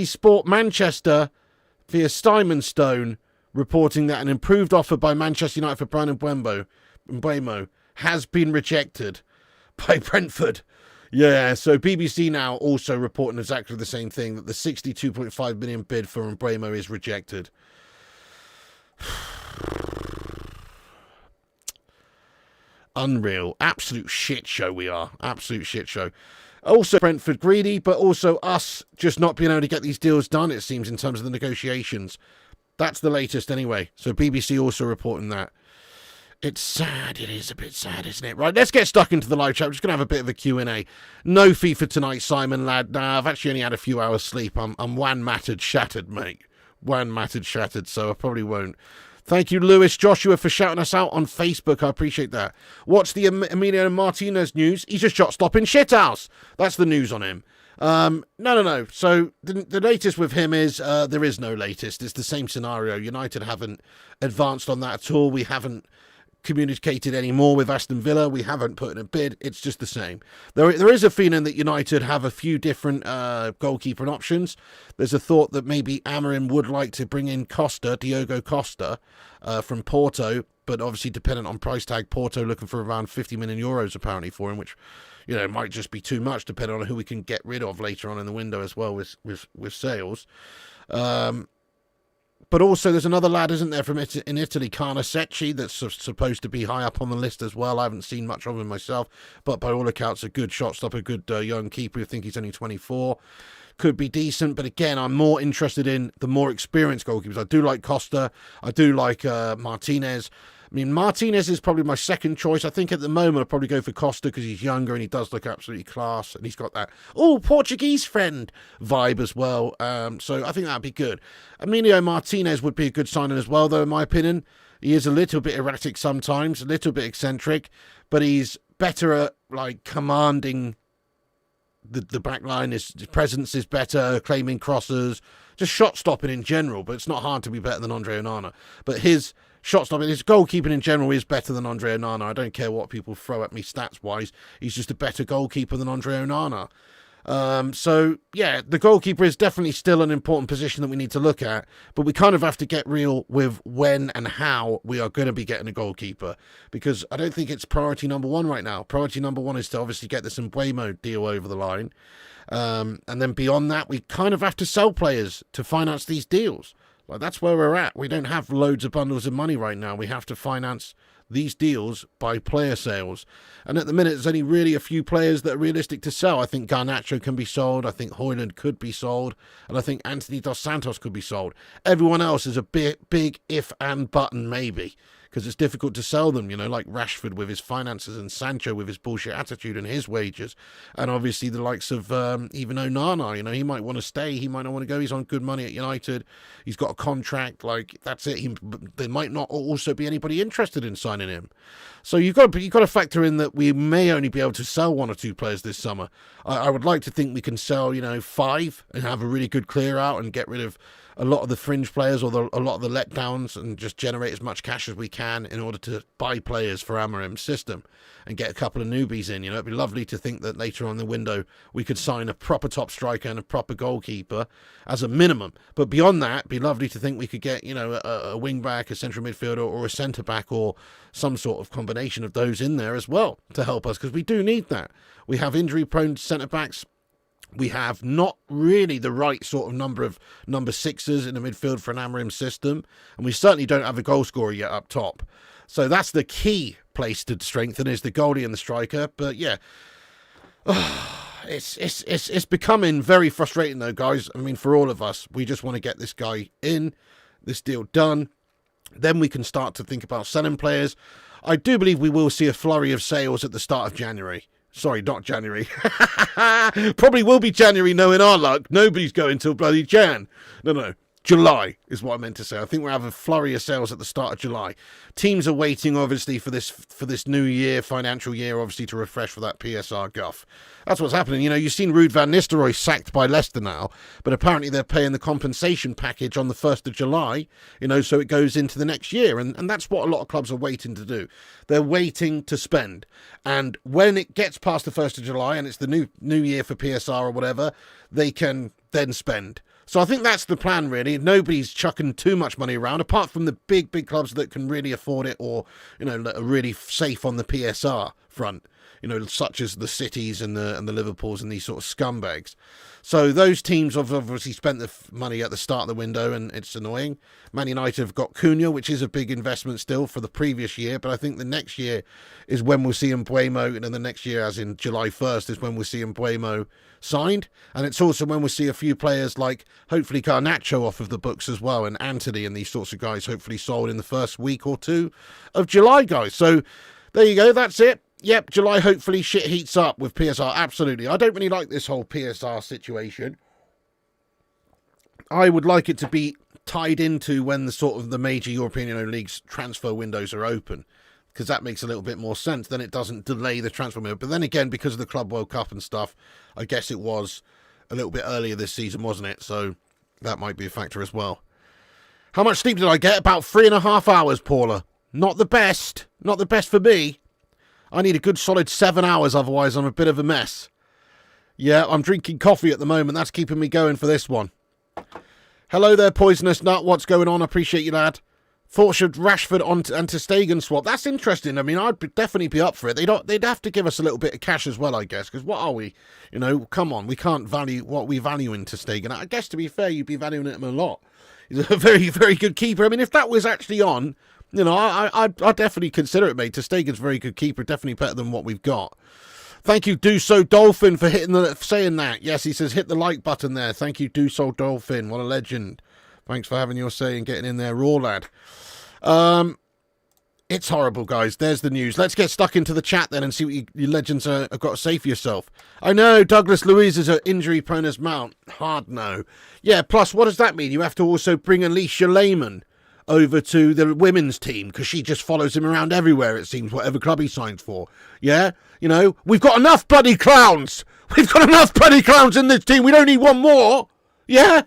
Sport Manchester via Simon Stone reporting that an improved offer by Manchester United for Bryan Mbeumo has been rejected by Brentford. Yeah, so BBC now also reporting exactly the same thing, that the 62.5 million bid for Mbeumo is rejected. Unreal. Absolute shit show we are. Absolute shit show. Also, Brentford greedy, but also us just not being able to get these deals done, it seems, in terms of the negotiations. That's the latest anyway. So BBC also reporting that. It's sad. It is a bit sad, isn't it? Right, let's get stuck into the live chat. We're just going to have a bit of a Q&A. No FIFA tonight, Simon, lad. Nah, I've actually only had a few hours sleep. I'm wan-mattered shattered, mate. Wan-mattered shattered, so I probably won't. Thank you, Lewis Joshua, for shouting us out on Facebook. I appreciate that. What's the Emiliano Martinez news? He's a shot-stopping shithouse. That's the news on him. No. So the latest with him is there is no latest. It's the same scenario. United haven't advanced on that at all. We haven't communicated any more with Aston Villa. We haven't put in a bid. It's just the same. There is a feeling that United have a few different goalkeeper options. There's a thought that maybe Amorim would like to bring in Diogo Costa from Porto, but obviously dependent on price tag. Porto looking for around 50 million euros apparently for him, which might just be too much depending on who we can get rid of later on in the window as well with sales. But also there's another lad, isn't there, from in Italy, Carnesecchi, that's supposed to be high up on the list as well. I haven't seen much of him myself, but by all accounts a good shot stopper, a good young keeper. I think he's only 24. Could be decent, but again, I'm more interested in the more experienced goalkeepers. I do like Costa. I do like Martinez. I mean, Martinez is probably my second choice. I think at the moment I'll probably go for Costa because he's younger and he does look absolutely class. And he's got that, Portuguese friend vibe as well. So I think that'd be good. Emilio Martinez would be a good signing as well, though, in my opinion. He is a little bit erratic sometimes, a little bit eccentric, but he's better at, commanding the back line. His presence is better, claiming crosses, just shot stopping in general, but it's not hard to be better than Andre Onana. But his shot stopping, his goalkeeping in general is better than Andre Onana. I don't care what people throw at me stats wise. He's just a better goalkeeper than Andre Onana. So yeah, the goalkeeper is definitely still an important position that we need to look at, but we kind of have to get real with when and how we are going to be getting a goalkeeper, because I don't think it's priority number one right now. Priority number one is to obviously get this Mbeumo deal over the line. And then beyond that, we kind of have to sell players to finance these deals. That's where we're at. We don't have loads of bundles of money right now. We have to finance these deals by player sales. And at the minute, there's only really a few players that are realistic to sell. I think Garnacho can be sold. I think Højlund could be sold. And I think Anthony Dos Santos could be sold. Everyone else is a big if and button maybe, because it's difficult to sell them, like Rashford with his finances and Sancho with his bullshit attitude and his wages. And obviously the likes of even Onana, he might want to stay, he might not want to go. He's on good money at United. He's got a contract, that's it. There might not also be anybody interested in signing him. So you've got to factor in that we may only be able to sell one or two players this summer. I would like to think we can sell, 5 and have a really good clear out and get rid of a lot of the fringe players or a lot of the letdowns and just generate as much cash as we can in order to buy players for Amorim's system and get a couple of newbies in. It'd be lovely to think that later on in the window we could sign a proper top striker and a proper goalkeeper as a minimum. But beyond that, it'd be lovely to think we could get, a wing back, a central midfielder or a centre back or some sort of combination of those in there as well to help us, because we do need that. We have injury-prone centre backs. We have not really the right sort of number of number sixes in the midfield for an Amorim system, and we certainly don't have a goal scorer yet up top. So that's the key place to strengthen, is the goalie and the striker. But yeah, it's becoming very frustrating though, guys. I mean, for all of us, we just want to get this guy in, this deal done. Then we can start to think about selling players. I do believe we will see a flurry of sales at the start of January. Sorry, not January. Probably will be January, knowing our luck. Nobody's going till bloody Jan. No. July is what I meant to say. I think we'll have a flurry of sales at the start of July. Teams are waiting, obviously, for this new year, financial year, obviously, to refresh for that PSR guff. That's what's happening. You've seen Ruud van Nistelrooy sacked by Leicester now, but apparently they're paying the compensation package on the 1st of July, so it goes into the next year. And that's what a lot of clubs are waiting to do. They're waiting to spend. And when it gets past the 1st of July and it's the new year for PSR or whatever, they can then spend. So I think that's the plan, really. Nobody's chucking too much money around, apart from the big clubs that can really afford it or, that are really safe on the PSR front. such as the Cities and the Liverpools and these sort of scumbags. So those teams have obviously spent the money at the start of the window, and it's annoying. Man United have got Cunha, which is a big investment still for the previous year, but I think the next year is when we'll see Mbeumo, and then the next year, as in July 1st, is when we'll see Mbeumo signed. And it's also when we'll see a few players like, hopefully, Garnacho off of the books as well, and Anthony and these sorts of guys hopefully sold in the first week or two of July, guys. So there you go, that's it. Yep, July, hopefully shit heats up with PSR. Absolutely. I don't really like this whole PSR situation. I would like it to be tied into when the sort of the major European leagues transfer windows are open, because that makes a little bit more sense. Then it doesn't delay the transfer window. But then again, because of the Club World Cup and stuff, I guess it was a little bit earlier this season, wasn't it? So that might be a factor as well. How much sleep did I get? About 3.5 hours, Paula. Not the best. Not the best for me. I need a good solid 7 hours, otherwise I'm a bit of a mess. Yeah, I'm drinking coffee at the moment. That's keeping me going for this one. Hello there, Poisonous Nut. What's going on? I appreciate you, lad. Thought should Rashford on and Ter Stegen swap. That's interesting. I mean, I'd definitely be up for it. They'd have to give us a little bit of cash as well, I guess, because what are we? Come on. We can't value what we value in Ter Stegen. I guess, to be fair, you'd be valuing him a lot. He's a very, very good keeper. I mean, if that was actually on, I'd definitely consider it, mate. Ter Stegen's a very good keeper, definitely better than what we've got. Thank you, Do So Dolphin, for saying that. Yes, he says hit the like button there. Thank you, Do So Dolphin. What a legend. Thanks for having your say and getting in there raw, lad. It's horrible, guys. There's the news. Let's get stuck into the chat then and see what you legends have got to say for yourself. I know Douglas Luiz is an injury prone as Mount. Hard no. Yeah, plus what does that mean? You have to also bring Alicia Lehmann over to the women's team because she just follows him around everywhere, it seems, whatever club he signs for. Yeah? We've got enough bloody clowns. We've got enough bloody clowns in this team. We don't need one more. Yeah?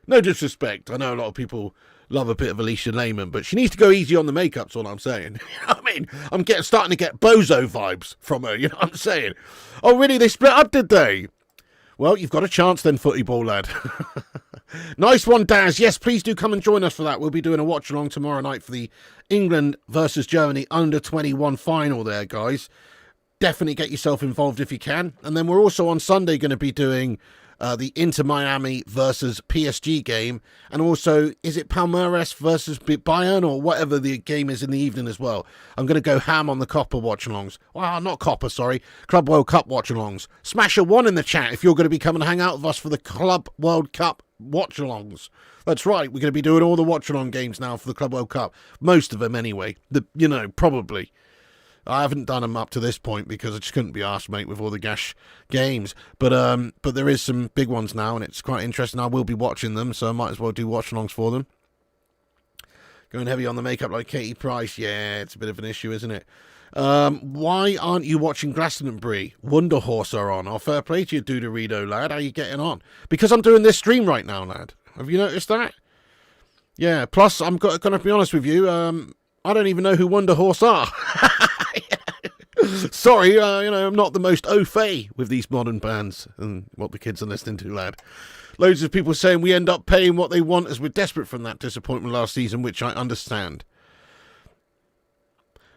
No disrespect. I know a lot of people love a bit of Alicia Lehmann, but she needs to go easy on the makeup, that's all I'm saying. You know what I mean? I'm starting to get bozo vibes from her, you know what I'm saying? Oh, really? They split up, did they? Well, you've got a chance then, footy ball lad. Nice one, Daz. Yes, please do come and join us for that. We'll be doing a watch-along tomorrow night for the England versus Germany under-21 final there, guys. Definitely get yourself involved if you can. And then we're also on Sunday going to be doing the Inter Miami versus PSG game. And also, is it Palmeiras versus Bayern or whatever the game is in the evening as well? I'm going to go ham on the Copper watch-alongs. Well, not Copper, sorry. Club World Cup watch-alongs. Smash a 1 in the chat if you're going to be coming and hang out with us for the Club World Cup watch-alongs. That's right. We're going to be doing all the watch-along games now for the Club World Cup. Most of them anyway. Probably. I haven't done them up to this point because I just couldn't be arsed, mate, with all the gash games. But there is some big ones now, and it's quite interesting. I will be watching them, so I might as well do watch-alongs for them. Going heavy on the makeup like Katie Price. Yeah, it's a bit of an issue, isn't it? Why aren't you watching Glastonbury? Wonder Horse are on. Oh, fair play to you, Dudorido, lad. How are you getting on? Because I'm doing this stream right now, lad. Have you noticed that? Yeah, plus, I'm going to be honest with you, I don't even know who Wonder Horse are. Sorry, I'm not the most au fait with these modern bands and what the kids are listening to, lad. Loads of people saying we end up paying what they want as we're desperate from that disappointment last season, which I understand.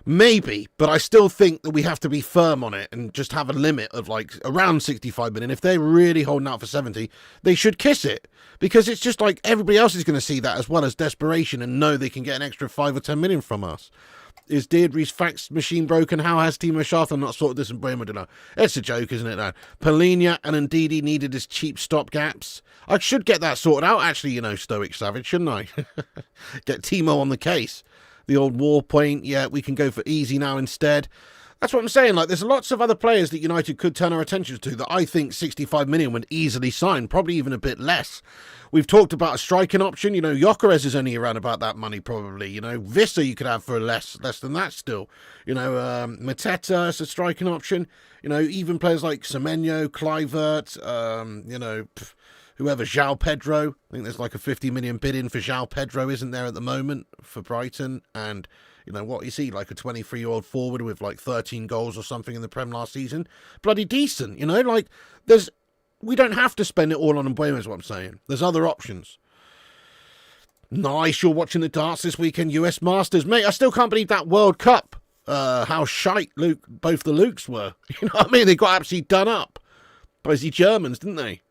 Maybe, but I still think that we have to be firm on it and just have a limit of like around 65 million. If they're really holding out for 70, they should kiss it. Because it's just like everybody else is going to see that as well as desperation and know they can get an extra 5 or 10 million from us. Is Deirdre's fax machine broken? How has Timo Shartham not sorted this in Bremer? It's a joke, isn't it, now? Palhinha and Ndidi needed as cheap stopgaps. I should get that sorted out, actually, Stoic Savage, shouldn't I? Get Timo on the case. The old war point, yeah, we can go for easy now instead. That's what I'm saying. Like, there's lots of other players that United could turn our attention to that I think 65 million would easily sign, probably even a bit less. We've talked about a striking option. Gyokeres is only around about that money, probably. Vissa you could have for less than that still. Mateta is a striking option. Even players like Semenyo, Kluivert, whoever, João Pedro. I think there's like a 50 million bid in for João Pedro, isn't there, at the moment for Brighton? And what is he, like a 23-year-old forward with like 13 goals or something in the Prem last season? Bloody decent, we don't have to spend it all on Mbeumo is what I'm saying. There's other options. Nice, you're watching the darts this weekend, US Masters. Mate, I still can't believe that World Cup how shite both the Lukes were. You know what I mean? They got absolutely done up by the Germans, didn't they?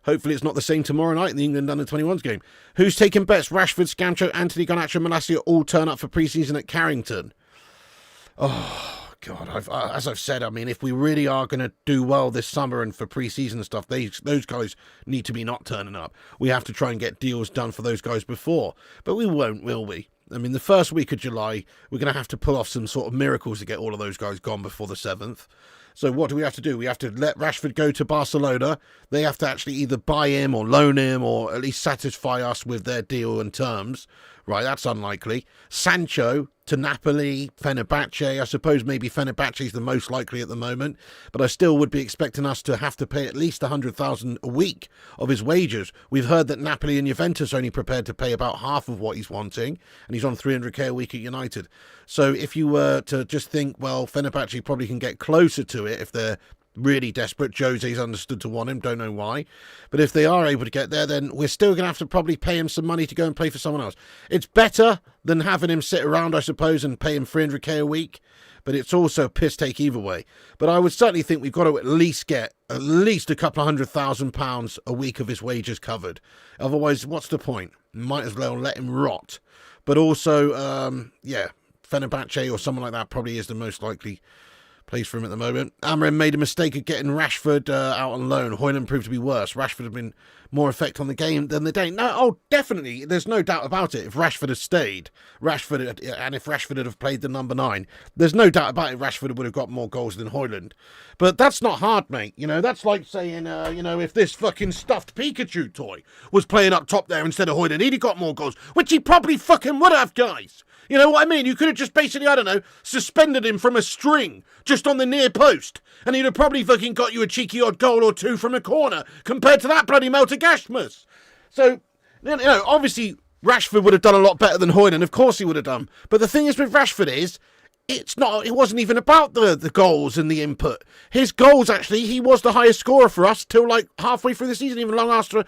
Hopefully it's not the same tomorrow night in the England Under-21s game. Who's taking bets? Rashford, Sancho, Anthony, Garnacho, Malacia all turn up for pre-season at Carrington. Oh, God. As I've said, I mean, if we really are going to do well this summer and for pre-season stuff, those guys need to be not turning up. We have to try and get deals done for those guys before. But we won't, will we? I mean, the first week of July, we're going to have to pull off some sort of miracles to get all of those guys gone before the 7th. So what do we have to do? We have to let Rashford go to Barcelona. They have to actually either buy him or loan him or at least satisfy us with their deal and terms. Right, that's unlikely. Sancho to Napoli, Fenerbahce. I suppose maybe Fenerbahce is the most likely at the moment, but I still would be expecting us to have to pay at least 100,000 a week of his wages. We've heard that Napoli and Juventus are only prepared to pay about half of what he's wanting, and he's on 300k a week at United. So if you were to just think, well, Fenerbahce probably can get closer to it if they're really desperate. Jose's understood to want him, don't know why. But if they are able to get there, then we're still going to have to probably pay him some money to go and play for someone else. It's better than having him sit around, I suppose, and pay him 300k a week. But it's also a piss take either way. But I would certainly think we've got to at least get at least a couple of £100,000 a week of his wages covered. Otherwise, what's the point? Might as well let him rot. But also, yeah, Fenerbahce or someone like that probably is the most likely place for him at the moment. Amorim made a mistake of getting Rashford out on loan. Højlund proved to be worse. Rashford had been more effect on the game than the day. No, oh, definitely. There's no doubt about it. If Rashford had stayed, if Rashford had have played the number 9, there's no doubt about it. Rashford would have got more goals than Højlund. But that's not hard, mate. You know, that's like saying, if this fucking stuffed Pikachu toy was playing up top there instead of Højlund, he'd have got more goals, which he probably fucking would have, guys. You know what I mean? You could have just basically, I don't know, suspended him from a string just on the near post, and he'd have probably fucking got you a cheeky odd goal or two from a corner compared to that bloody Melter Gashmus. So, obviously Rashford would have done a lot better than Højlund. Of course he would have done. But the thing is with Rashford is, it wasn't even about the goals and the input. His goals, actually, he was the highest scorer for us till like halfway through the season, even long after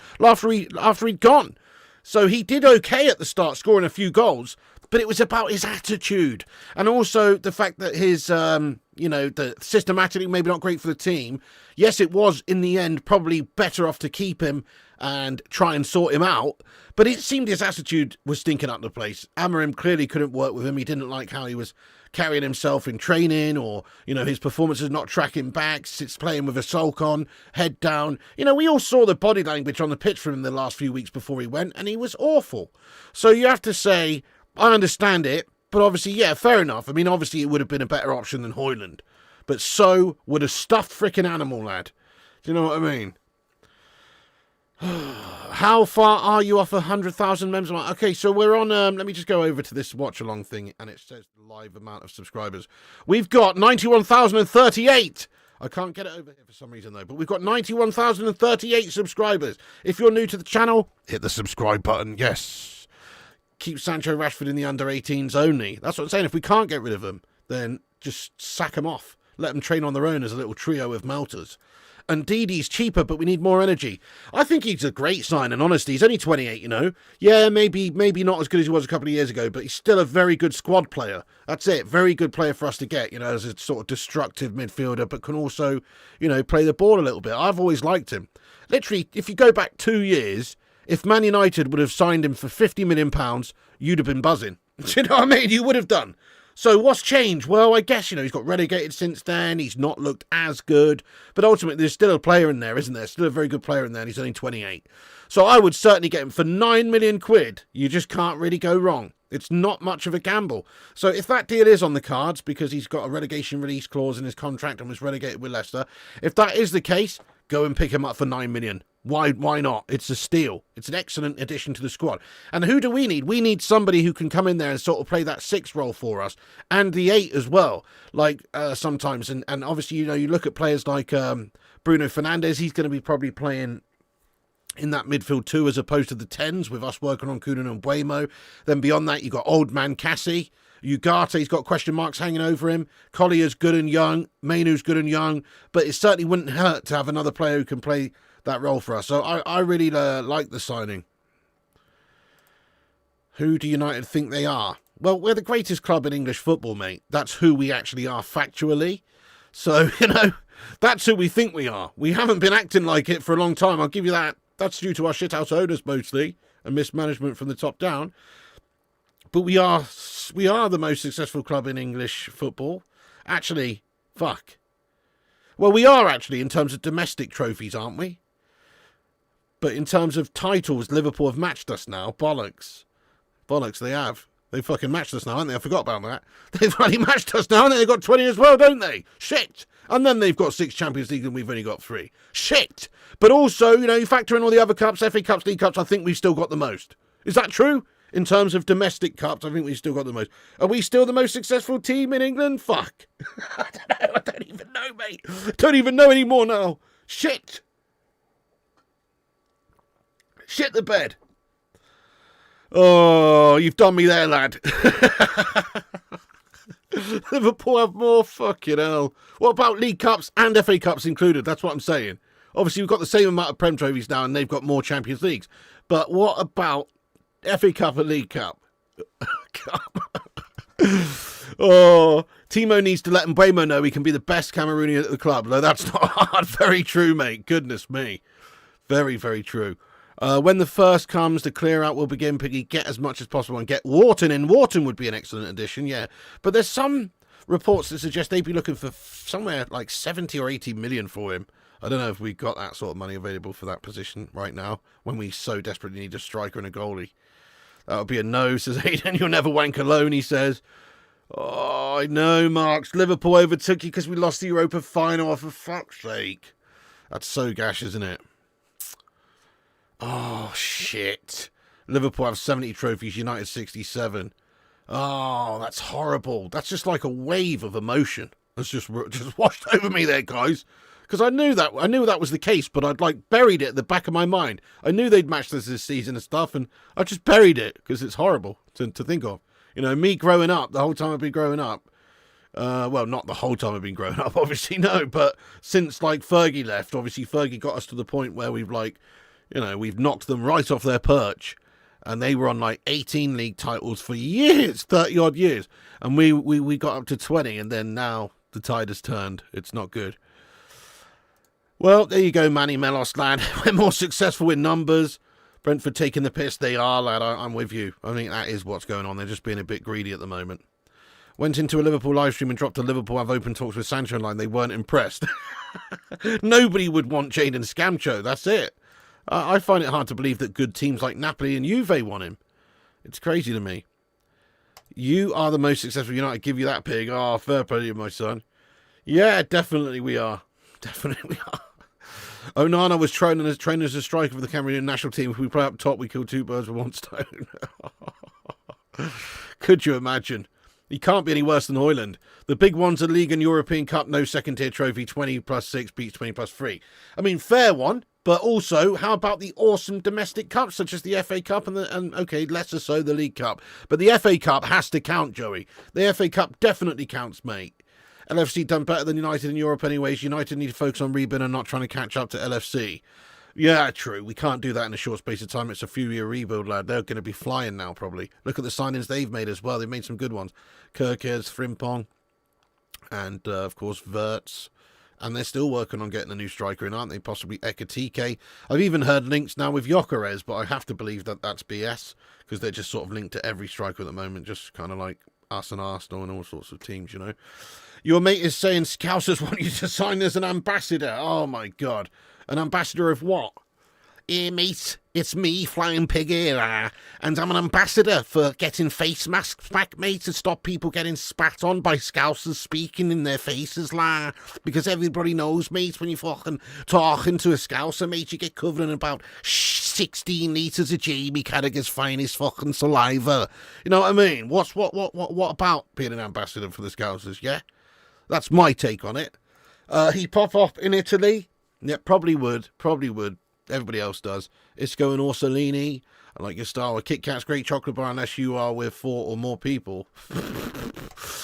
he'd gone. So he did okay at the start, scoring a few goals, but it was about his attitude. And also the fact that his, the systematically maybe not great for the team. Yes, it was in the end probably better off to keep him and try and sort him out. But it seemed his attitude was stinking up the place. Amorim clearly couldn't work with him. He didn't like how he was carrying himself in training, or, his performances not tracking back, sits playing with a sulk on, head down. We all saw the body language on the pitch from him the last few weeks before he went, and he was awful. So you have to say, I understand it, but obviously, yeah, fair enough. I mean, obviously it would have been a better option than Højlund, but so would a stuffed frickin' animal, lad. Do you know what I mean? How far are you off 100,000 members? Okay, so we're on, let me just go over to this watch-along thing, and it says the live amount of subscribers. We've got 91,038. I can't get it over here for some reason, though, but we've got 91,038 subscribers. If you're new to the channel, hit the subscribe button, yes. Keep Sancho, Rashford in the under-18s only. That's what I'm saying. If we can't get rid of them, then just sack them off. Let them train on their own as a little trio of melters. And Didi's cheaper, but we need more energy. I think he's a great sign, and honestly, he's only 28, Yeah, maybe not as good as he was a couple of years ago, but he's still a very good squad player. That's it. Very good player for us to get, as a sort of destructive midfielder, but can also, play the ball a little bit. I've always liked him. Literally, if you go back 2 years, if Man United would have signed him for £50 million, you'd have been buzzing. Do you know what I mean? You would have done. So what's changed? Well, I guess, he's got relegated since then. He's not looked as good. But ultimately, there's still a player in there, isn't there? Still a very good player in there, and he's only 28. So I would certainly get him for £9 million. You just can't really go wrong. It's not much of a gamble. So if that deal is on the cards, because he's got a relegation release clause in his contract and was relegated with Leicester, if that is the case, go and pick him up for £9 million. Why not? It's a steal. It's an excellent addition to the squad. And who do we need? We need somebody who can come in there and sort of play that 6 role for us, and the 8 as well, like sometimes. And obviously, you look at players like Bruno Fernandes, he's going to be probably playing in that midfield too, as opposed to the 10s, with us working on Kunin and Mbeumo. Then beyond that, you've got old man Cassie. Ugate's got question marks hanging over him. Collier's good and young. Mainoo's good and young. But it certainly wouldn't hurt to have another player who can play that role for us. So I really like the signing. Who do United think they are? Well, we're the greatest club in English football, mate. That's who we actually are factually. So, you know, that's who we think we are. We haven't been acting like it for a long time. I'll give you that. That's due to our shithouse owners mostly and mismanagement from the top down. But we are the most successful club in English football. Actually, fuck. Well, we are actually in terms of domestic trophies, aren't we? But in terms of titles, Liverpool have matched us now. Bollocks. Bollocks, they have. They fucking matched us now, haven't they? I forgot about that. They've already matched us now, and they've got 20 as well, don't they? Shit. And then they've got 6 Champions League and we've only got 3. Shit. But also, you know, you factor in all the other cups, FA Cups, League Cups, I think we've still got the most. Is that true? In terms of domestic cups, I think we've still got the most. Are we still the most successful team in England? Fuck. I don't know. I don't even know, mate. Don't even know anymore now. Shit. Shit the bed. Oh, you've done me there, lad. Liverpool have more, fucking hell. What about League Cups and FA Cups included? That's what I'm saying. Obviously, we've got the same amount of Prem trophies now and they've got more Champions Leagues. But what about FA Cup and League Cup? Oh, Timo needs to let Mbeumo know he can be the best Cameroonian at the club. No, that's not hard. Very true, mate. Goodness me. Very, very true. When the first comes, the clear out will begin. Piggy, get as much as possible and get Wharton in. Wharton would be an excellent addition, yeah. But there's some reports that suggest they'd be looking for somewhere like 70 or 80 million for him. I don't know if we've got that sort of money available for that position right now when we so desperately need a striker and a goalie. That would be a no, says Aiden. You'll never wank alone, he says. Oh, I know, Marks. Liverpool overtook you because we lost the Europa final, for fuck's sake. That's so gash, isn't it? Oh, shit. Liverpool have 70 trophies, United 67. Oh, that's horrible. That's just like a wave of emotion. That's just washed over me there, guys. Because I knew that was the case, but I'd like buried it at the back of my mind. I knew they'd matched us this season and stuff, and I just buried it because it's horrible to think of. You know, me growing up, the whole time I've been growing up, well, not the whole time I've been growing up, obviously, no, but since like Fergie left, obviously Fergie got us to the point where we've like, you know, we've knocked them right off their perch, and they were on like 18 league titles for years, 30 odd years, and we got up to 20, and then now the tide has turned. It's not good. Well, there you go, Manny Melos, lad. We're more successful in numbers. Brentford taking the piss. They are, lad. I'm with you. I think that is what's going on. They're just being a bit greedy at the moment. Went into a Liverpool live stream and dropped a Liverpool have open talks with Sancho line. They weren't impressed. Nobody would want Jadon Sancho. That's it. I find it hard to believe that good teams like Napoli and Juve want him. It's crazy to me. You are the most successful United. Give you that, pig. Oh, fair play to you, my son. Yeah, definitely we are. Definitely we are. Onana was trained as a striker for the Cameroonian national team. If we play up top, we kill 2 birds with 1 stone. Could you imagine? He can't be any worse than Hoyland. The big ones are League and European Cup, no second-tier trophy, 20 plus 6 beats 20 plus 3. I mean, fair one, but also, how about the awesome domestic cups, such as the FA Cup and okay, lesser so, the League Cup. But the FA Cup has to count, Joey. The FA Cup definitely counts, mate. LFC done better than United in Europe anyways. United need to focus on rebuild and not trying to catch up to LFC. Yeah, true. We can't do that in a short space of time. It's a few-year rebuild, lad. They're going to be flying now, probably. Look at the signings they've made as well. They've made some good ones. Gyokeres, Frimpong, and, of course, Wirtz. And they're still working on getting a new striker in, aren't they? Possibly Ekatike. I've even heard links now with Gyokeres, but I have to believe that that's BS, because they're just sort of linked to every striker at the moment, just kind of like us and Arsenal and all sorts of teams, you know. Your mate is saying Scousers want you to sign as an ambassador. Oh, my God. An ambassador of what? Hey, mate, it's me, Flying Pig here, and I'm an ambassador for getting face masks back, mate, to stop people getting spat on by Scousers speaking in their faces, because everybody knows, mate, when you're fucking talking to a Scouser, mate, you get covered in about 16 litres of Jamie Carragher's finest fucking saliva. You know what I mean? What about being an ambassador for the Scousers, yeah? That's my take on it. He pop off in Italy. Yeah, probably would. Everybody else does. Isco and Orsolini. I like your style. A Kit Kat's great chocolate bar unless you are with 4 or more people.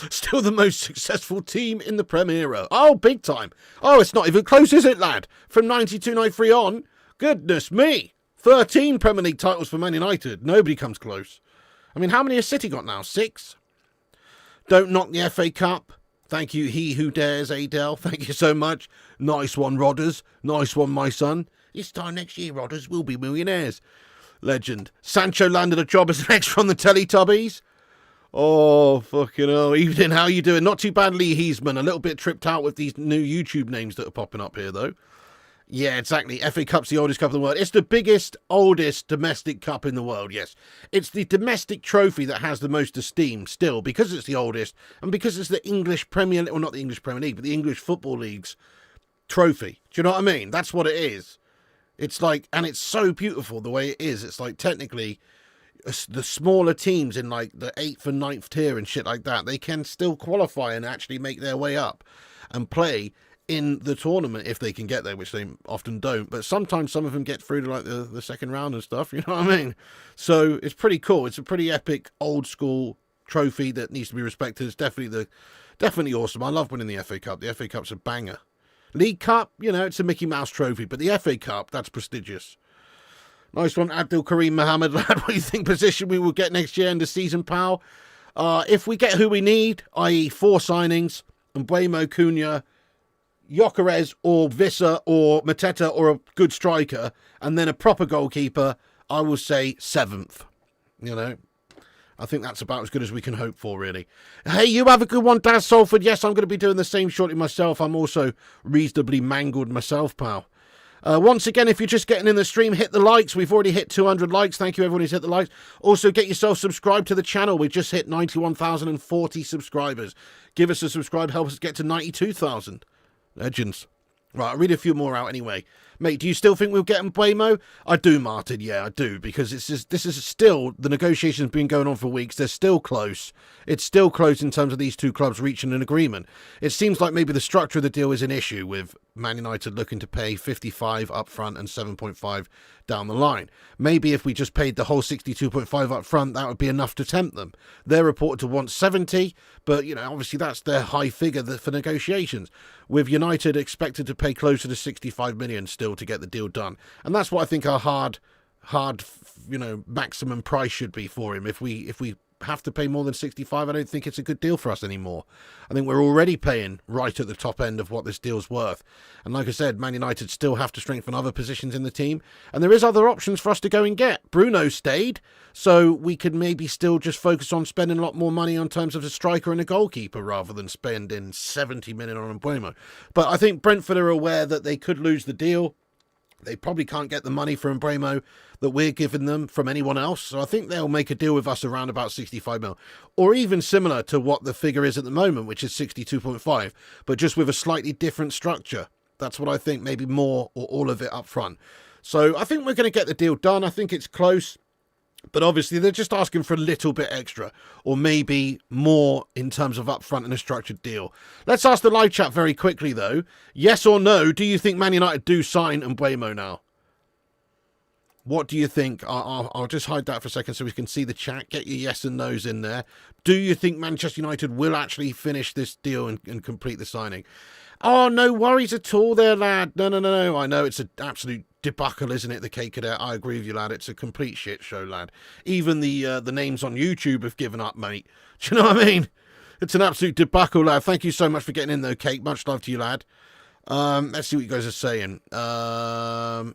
Still the most successful team in the Prem era. Oh, big time. Oh, it's not even close, is it, lad? From 92-93 on. Goodness me. 13 Premier League titles for Man United. Nobody comes close. I mean, how many has City got now? 6? Don't knock the FA Cup. Thank you, he who dares, Adele. Thank you so much. Nice one, Rodders. Nice one, my son. This time next year, Rodders, we'll be millionaires. Legend. Sancho landed a job as an extra on the Teletubbies. Oh, fucking hell. Evening, how you doing? Not too bad, Lee Heesman. A little bit tripped out with these new YouTube names that are popping up here, though. Yeah, exactly. FA Cup's the oldest cup in the world. It's the biggest, oldest domestic cup in the world, yes. It's the domestic trophy that has the most esteem still, because it's the oldest, and because it's the English Premier League, well, not the English Premier League, but the English Football League's trophy. Do you know what I mean? That's what it is. It's like, and it's so beautiful the way it is. It's like, technically, the smaller teams in like the 8th and 9th tier and shit like that, they can still qualify and actually make their way up and play in the tournament if they can get there, which they often don't. But sometimes some of them get through to like the second round and stuff, you know what I mean? So it's pretty cool. It's a pretty epic old school trophy that needs to be respected. It's definitely awesome. I love winning the FA Cup. The FA Cup's a banger. League Cup, you know, it's a Mickey Mouse trophy, but the FA Cup, that's prestigious. Nice one, Abdul Kareem Mohammed, lad. What do you think position we will get next year in the season, pal? If we get who we need, i.e. 4 signings, Mbeumo, Cunha, Gyokeres or Visser or Mateta or a good striker, and then a proper goalkeeper, I will say 7th. You know, I think that's about as good as we can hope for, really. Hey, you have a good one, Daz Salford. Yes, I'm going to be doing the same shortly myself. I'm also reasonably mangled myself, pal. Once again, if you're just getting in the stream, hit the likes. We've already hit 200 likes. Thank you, everyone who's hit the likes. Also, get yourself subscribed to the channel. We just hit 91,040 subscribers. Give us a subscribe. Help us get to 92,000. Legends. Right, I'll read a few more out anyway. Mate, do you still think we'll get Mbeumo? I do, Martin. Yeah, I do. Because it's just, this is still, the negotiations have been going on for weeks. They're still close. It's still close in terms of these two clubs reaching an agreement. It seems like maybe the structure of the deal is an issue, with Man United looking to pay 55 up front and 7.5 down the line. Maybe if we just paid the whole 62.5 up front, that would be enough to tempt them. They're reported to want 70, but, you know, obviously that's their high figure for negotiations. With United expected to pay closer to 65 million still to get the deal done. And that's what I think our hard, you know, maximum price should be for him. If we have to pay more than 65, I don't think it's a good deal for us anymore. I think we're already paying right at the top end of what this deal's worth. And like I said, Man United still have to strengthen other positions in the team. And there is other options for us to go and get. Bruno stayed, so we could maybe still just focus on spending a lot more money on terms of a striker and a goalkeeper rather than spending 70 million on Mbeumo. But I think Brentford are aware that they could lose the deal. They probably can't get the money for Mbeumo that we're giving them from anyone else. So I think they'll make a deal with us around about 65 mil. Or even similar to what the figure is at the moment, which is 62.5. But just with a slightly different structure. That's what I think. Maybe more or all of it up front. So I think we're going to get the deal done. I think it's close. But obviously they're just asking for a little bit extra, or maybe more in terms of upfront and a structured deal. Let's ask the live chat very quickly though. Yes or no, do you think Man United do sign Mbeumo now? What do you think? I'll just hide that for a second so we can see the chat. Get your yes and no's in there. Do you think Manchester United will actually finish this deal and complete the signing? Oh, no worries at all there, lad. No. I know it's an absolute debacle, isn't it, the K Cadet? I agree with you, lad. It's a complete shit show, lad. Even the names on YouTube have given up, mate. Do you know what I mean? It's an absolute debacle, lad. Thank you so much for getting in, though, Kate. Much love to you, lad. Let's see what you guys are saying.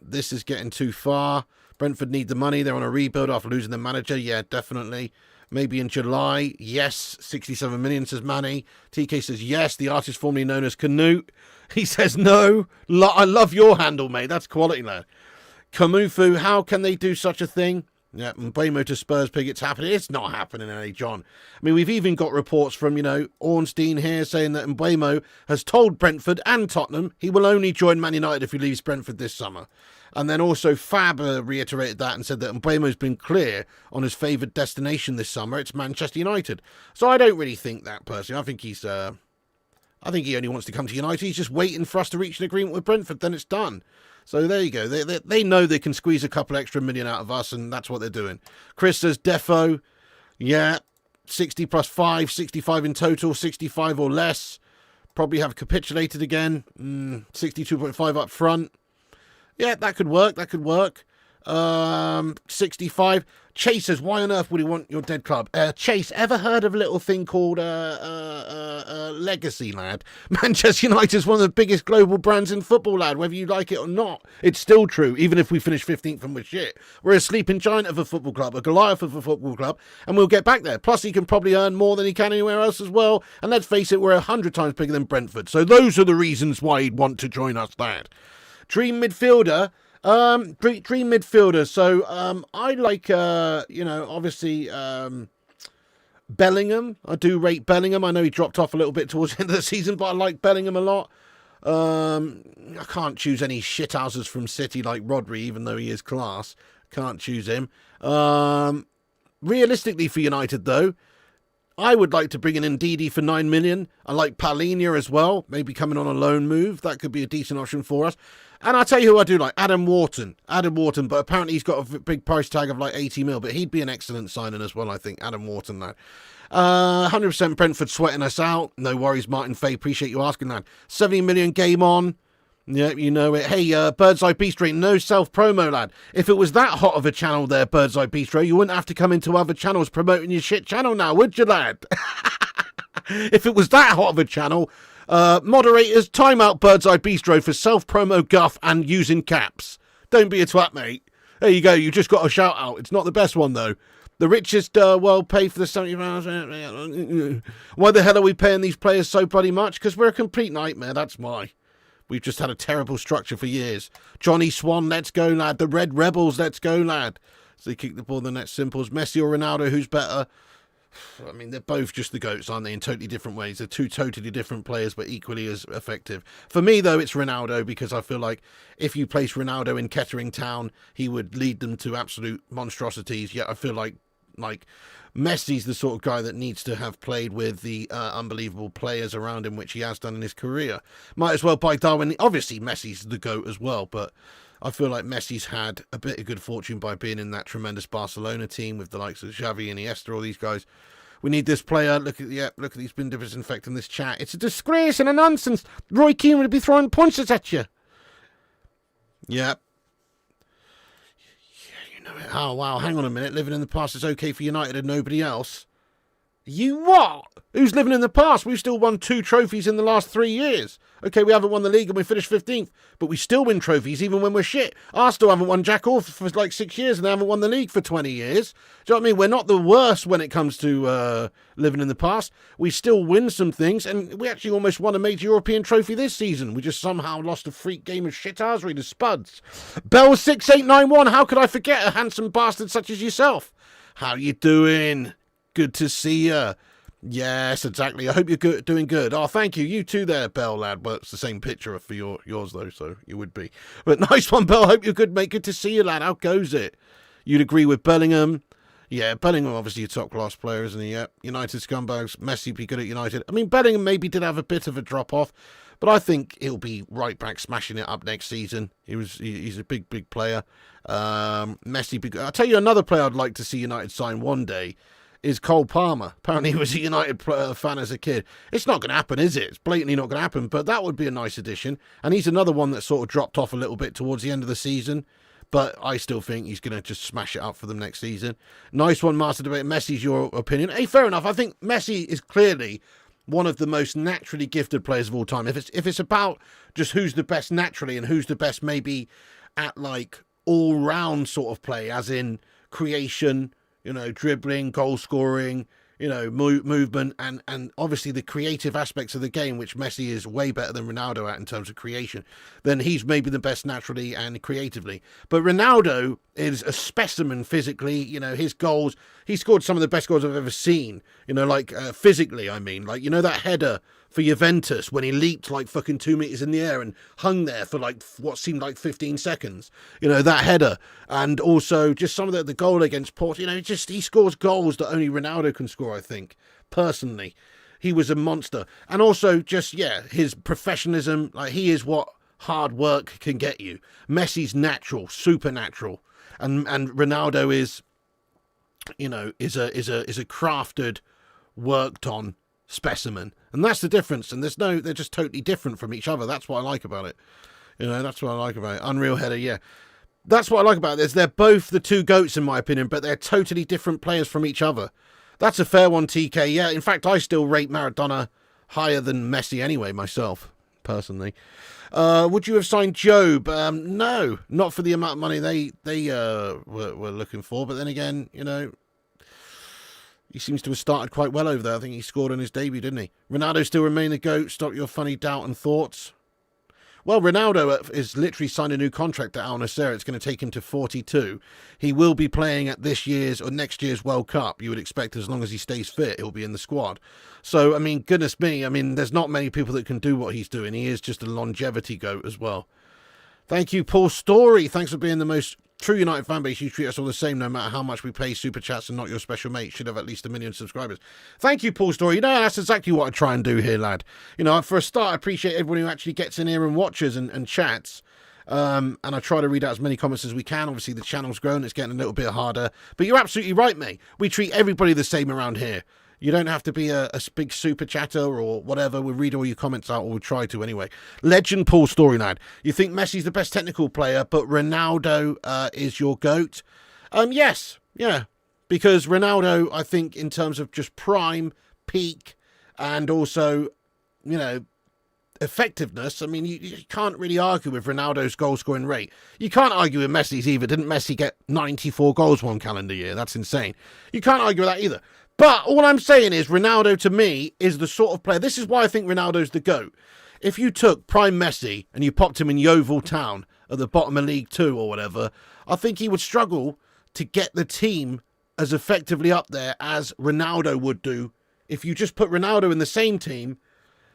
This is getting too far. Brentford need the money. They're on a rebuild after losing their manager. Yeah, definitely. Maybe in July. Yes. 67 million, says Manny. TK says yes. The artist formerly known as Canute. He says no. I love your handle, mate. That's quality, lad. Kamufu, how can they do such a thing? Yeah, Mbeumo to Spurs pig, it's happening. It's not happening, eh, John? I mean, we've even got reports from, you know, Ornstein here saying that Mbeumo has told Brentford and Tottenham he will only join Man United if he leaves Brentford this summer. And then also Fab reiterated that and said that Mbeumo's been clear on his favoured destination this summer. It's Manchester United. So I don't really think that personally. I think he only wants to come to United. He's just waiting for us to reach an agreement with Brentford. Then it's done. So there you go. They know they can squeeze a couple extra million out of us, and that's what they're doing. Chris says defo. Yeah, 60 plus 5, 65 in total, 65 or less. Probably have capitulated again. 62.5 up front. Yeah, that could work. 65. Chase says, why on earth would he want your dead club? Chase, ever heard of a little thing called legacy, lad? Manchester United is one of the biggest global brands in football, lad, whether you like it or not. It's still true, even if we finish 15th and we're shit. We're a sleeping giant of a football club, a Goliath of a football club, and we'll get back there. Plus, he can probably earn more than he can anywhere else as well. And let's face it, we're 100 times bigger than Brentford. So those are the reasons why he'd want to join us, lad. Dream midfielder. Dream midfielder. So, I like, obviously, Bellingham. I do rate Bellingham. I know he dropped off a little bit towards the end of the season, but I like Bellingham a lot. I can't choose any shithouses from City like Rodri, even though he is class. Can't choose him. Realistically for United, though, I would like to bring in Ndidi for 9 million. I like Palhinha as well, maybe coming on a loan move. That could be a decent option for us. And I'll tell you who I do like, Adam Wharton, but apparently he's got a big price tag of like 80 mil, but he'd be an excellent signing as well, I think, Adam Wharton, that. 100% Brentford sweating us out. No worries, Martin Fay, appreciate you asking that. 70 million game on. Yeah, you know it. Hey, Bird's Eye Bistro, no self-promo, lad. If it was that hot of a channel there, Bird's Eye Bistro, you wouldn't have to come into other channels promoting your shit channel now, would you, lad? If it was that hot of a channel, moderators, time out Bird's Eye Bistro for self-promo guff and using caps. Don't be a twat, mate. There you go, you just got a shout-out. It's not the best one, though. The richest world pay for the 70 pounds. Why the hell are we paying these players so bloody much? Because we're a complete nightmare, that's why. We've just had a terrible structure for years. Johnny Swan, let's go, lad. The Red Rebels, let's go, lad. So they kick the ball in the net simples. Messi or Ronaldo, who's better? I mean, they're both just the GOATs, aren't they, in totally different ways. They're two totally different players, but equally as effective. For me, though, it's Ronaldo, because I feel like if you place Ronaldo in Kettering Town, he would lead them to absolute monstrosities. Yet I feel like Messi's the sort of guy that needs to have played with the unbelievable players around him, which he has done in his career. Might as well buy Darwin. Obviously, Messi's the GOAT as well, but I feel like Messi's had a bit of good fortune by being in that tremendous Barcelona team with the likes of Xavi and Iniesta, all these guys. We need this player. Look at these bin disinfecting this chat. It's a disgrace and a nonsense. Roy Keane would be throwing punches at you. Yeah. Oh, wow, hang on a minute. Living in the past is okay for United and nobody else. You what? Who's living in the past? We've still won 2 trophies in the last 3 years. Okay, we haven't won the league and we finished 15th, but we still win trophies even when we're shit. Arsenal haven't won jack all for like 6 years and they haven't won the league for 20 years. Do you know what I mean? We're not the worst when it comes to living in the past. We still win some things, and we actually almost won a major European trophy this season. We just somehow lost a freak game of shithousery to Spuds. Bell6891, how could I forget a handsome bastard such as yourself? How you doing? Good to see you. Yes, exactly. I hope you're doing good. Oh, thank you. You too there, Bell, lad. Well, it's the same picture for yours, though, so you would be. But nice one, Bell. Hope you're good, mate. Good to see you, lad. How goes it? You'd agree with Bellingham. Yeah, Bellingham, obviously a top-class player, isn't he? Yeah. United scumbags. Messi be good at United. I mean, Bellingham maybe did have a bit of a drop-off, but I think he'll be right back smashing it up next season. He's a big player. Messi be good. I'll tell you another player I'd like to see United sign one day is Cole Palmer. Apparently he was a United fan as a kid. It's not going to happen, is it? It's blatantly not going to happen, but that would be a nice addition. And he's another one that sort of dropped off a little bit towards the end of the season, but I still think he's going to just smash it up for them next season. Nice one, Master Debate. Messi's your opinion. Hey, fair enough. I think Messi is clearly one of the most naturally gifted players of all time. If it's about just who's the best naturally and who's the best maybe at like all-round sort of play, as in creation, you know, dribbling, goal scoring, you know, movement, and obviously the creative aspects of the game, which Messi is way better than Ronaldo at in terms of creation, then he's maybe the best naturally and creatively. But Ronaldo is a specimen physically. You know, his goals, he scored some of the best goals I've ever seen, you know, like physically, I mean, like, you know, that header for Juventus when he leaped like fucking 2 meters in the air and hung there for like what seemed like 15 seconds, you know, that header. And also just some of the goal against Porto, you know, just he scores goals that only Ronaldo can score, I think, personally. He was a monster. And also just, yeah, his professionalism, like he is what hard work can get you. Messi's natural, supernatural. And Ronaldo is, you know, is a crafted, worked on specimen, and that's the difference. And they're just totally different from each other. That's what I like about it. You know, that's what I like about it. Unreal header, yeah. That's what I like about this. They're both the two GOATs, in my opinion, but they're totally different players from each other. That's a fair one, TK. Yeah, in fact, I still rate Maradona higher than Messi anyway, myself, personally. Would you have signed Job? No, not for the amount of money they were looking for. But then again, you know, he seems to have started quite well over there. I think he scored on his debut, didn't he? Ronaldo still remain the GOAT. Stop your funny doubt and thoughts. Well, Ronaldo is literally signed a new contract at Al Nassr. It's going to take him to 42. He will be playing at this year's or next year's World Cup. You would expect as long as he stays fit, he'll be in the squad. So, I mean, goodness me. I mean, there's not many people that can do what he's doing. He is just a longevity GOAT as well. Thank you, Paul Story. Thanks for being the most true United fan base. You treat us all the same no matter how much we pay. Super chats and not your special mate. Should have at least 1 million subscribers. Thank you, Paul Story. You know, that's exactly what I try and do here, lad. You know, for a start, I appreciate everyone who actually gets in here and watches and chats. And I try to read out as many comments as we can. Obviously, the channel's grown. It's getting a little bit harder. But you're absolutely right, mate. We treat everybody the same around here. You don't have to be a big super chatter or whatever. We'll read all your comments out, or we'll try to anyway. Legend Paul Storyline. You think Messi's the best technical player, but Ronaldo is your GOAT? Yes. Yeah. Because Ronaldo, I think, in terms of just prime, peak, and also, you know, effectiveness, I mean, you can't really argue with Ronaldo's goal-scoring rate. You can't argue with Messi's either. Didn't Messi get 94 goals one calendar year? That's insane. You can't argue with that either. But all I'm saying is Ronaldo, to me, is the sort of player... This is why I think Ronaldo's the GOAT. If you took prime Messi and you popped him in Yeovil Town at the bottom of League 2 or whatever, I think he would struggle to get the team as effectively up there as Ronaldo would do. If you just put Ronaldo in the same team,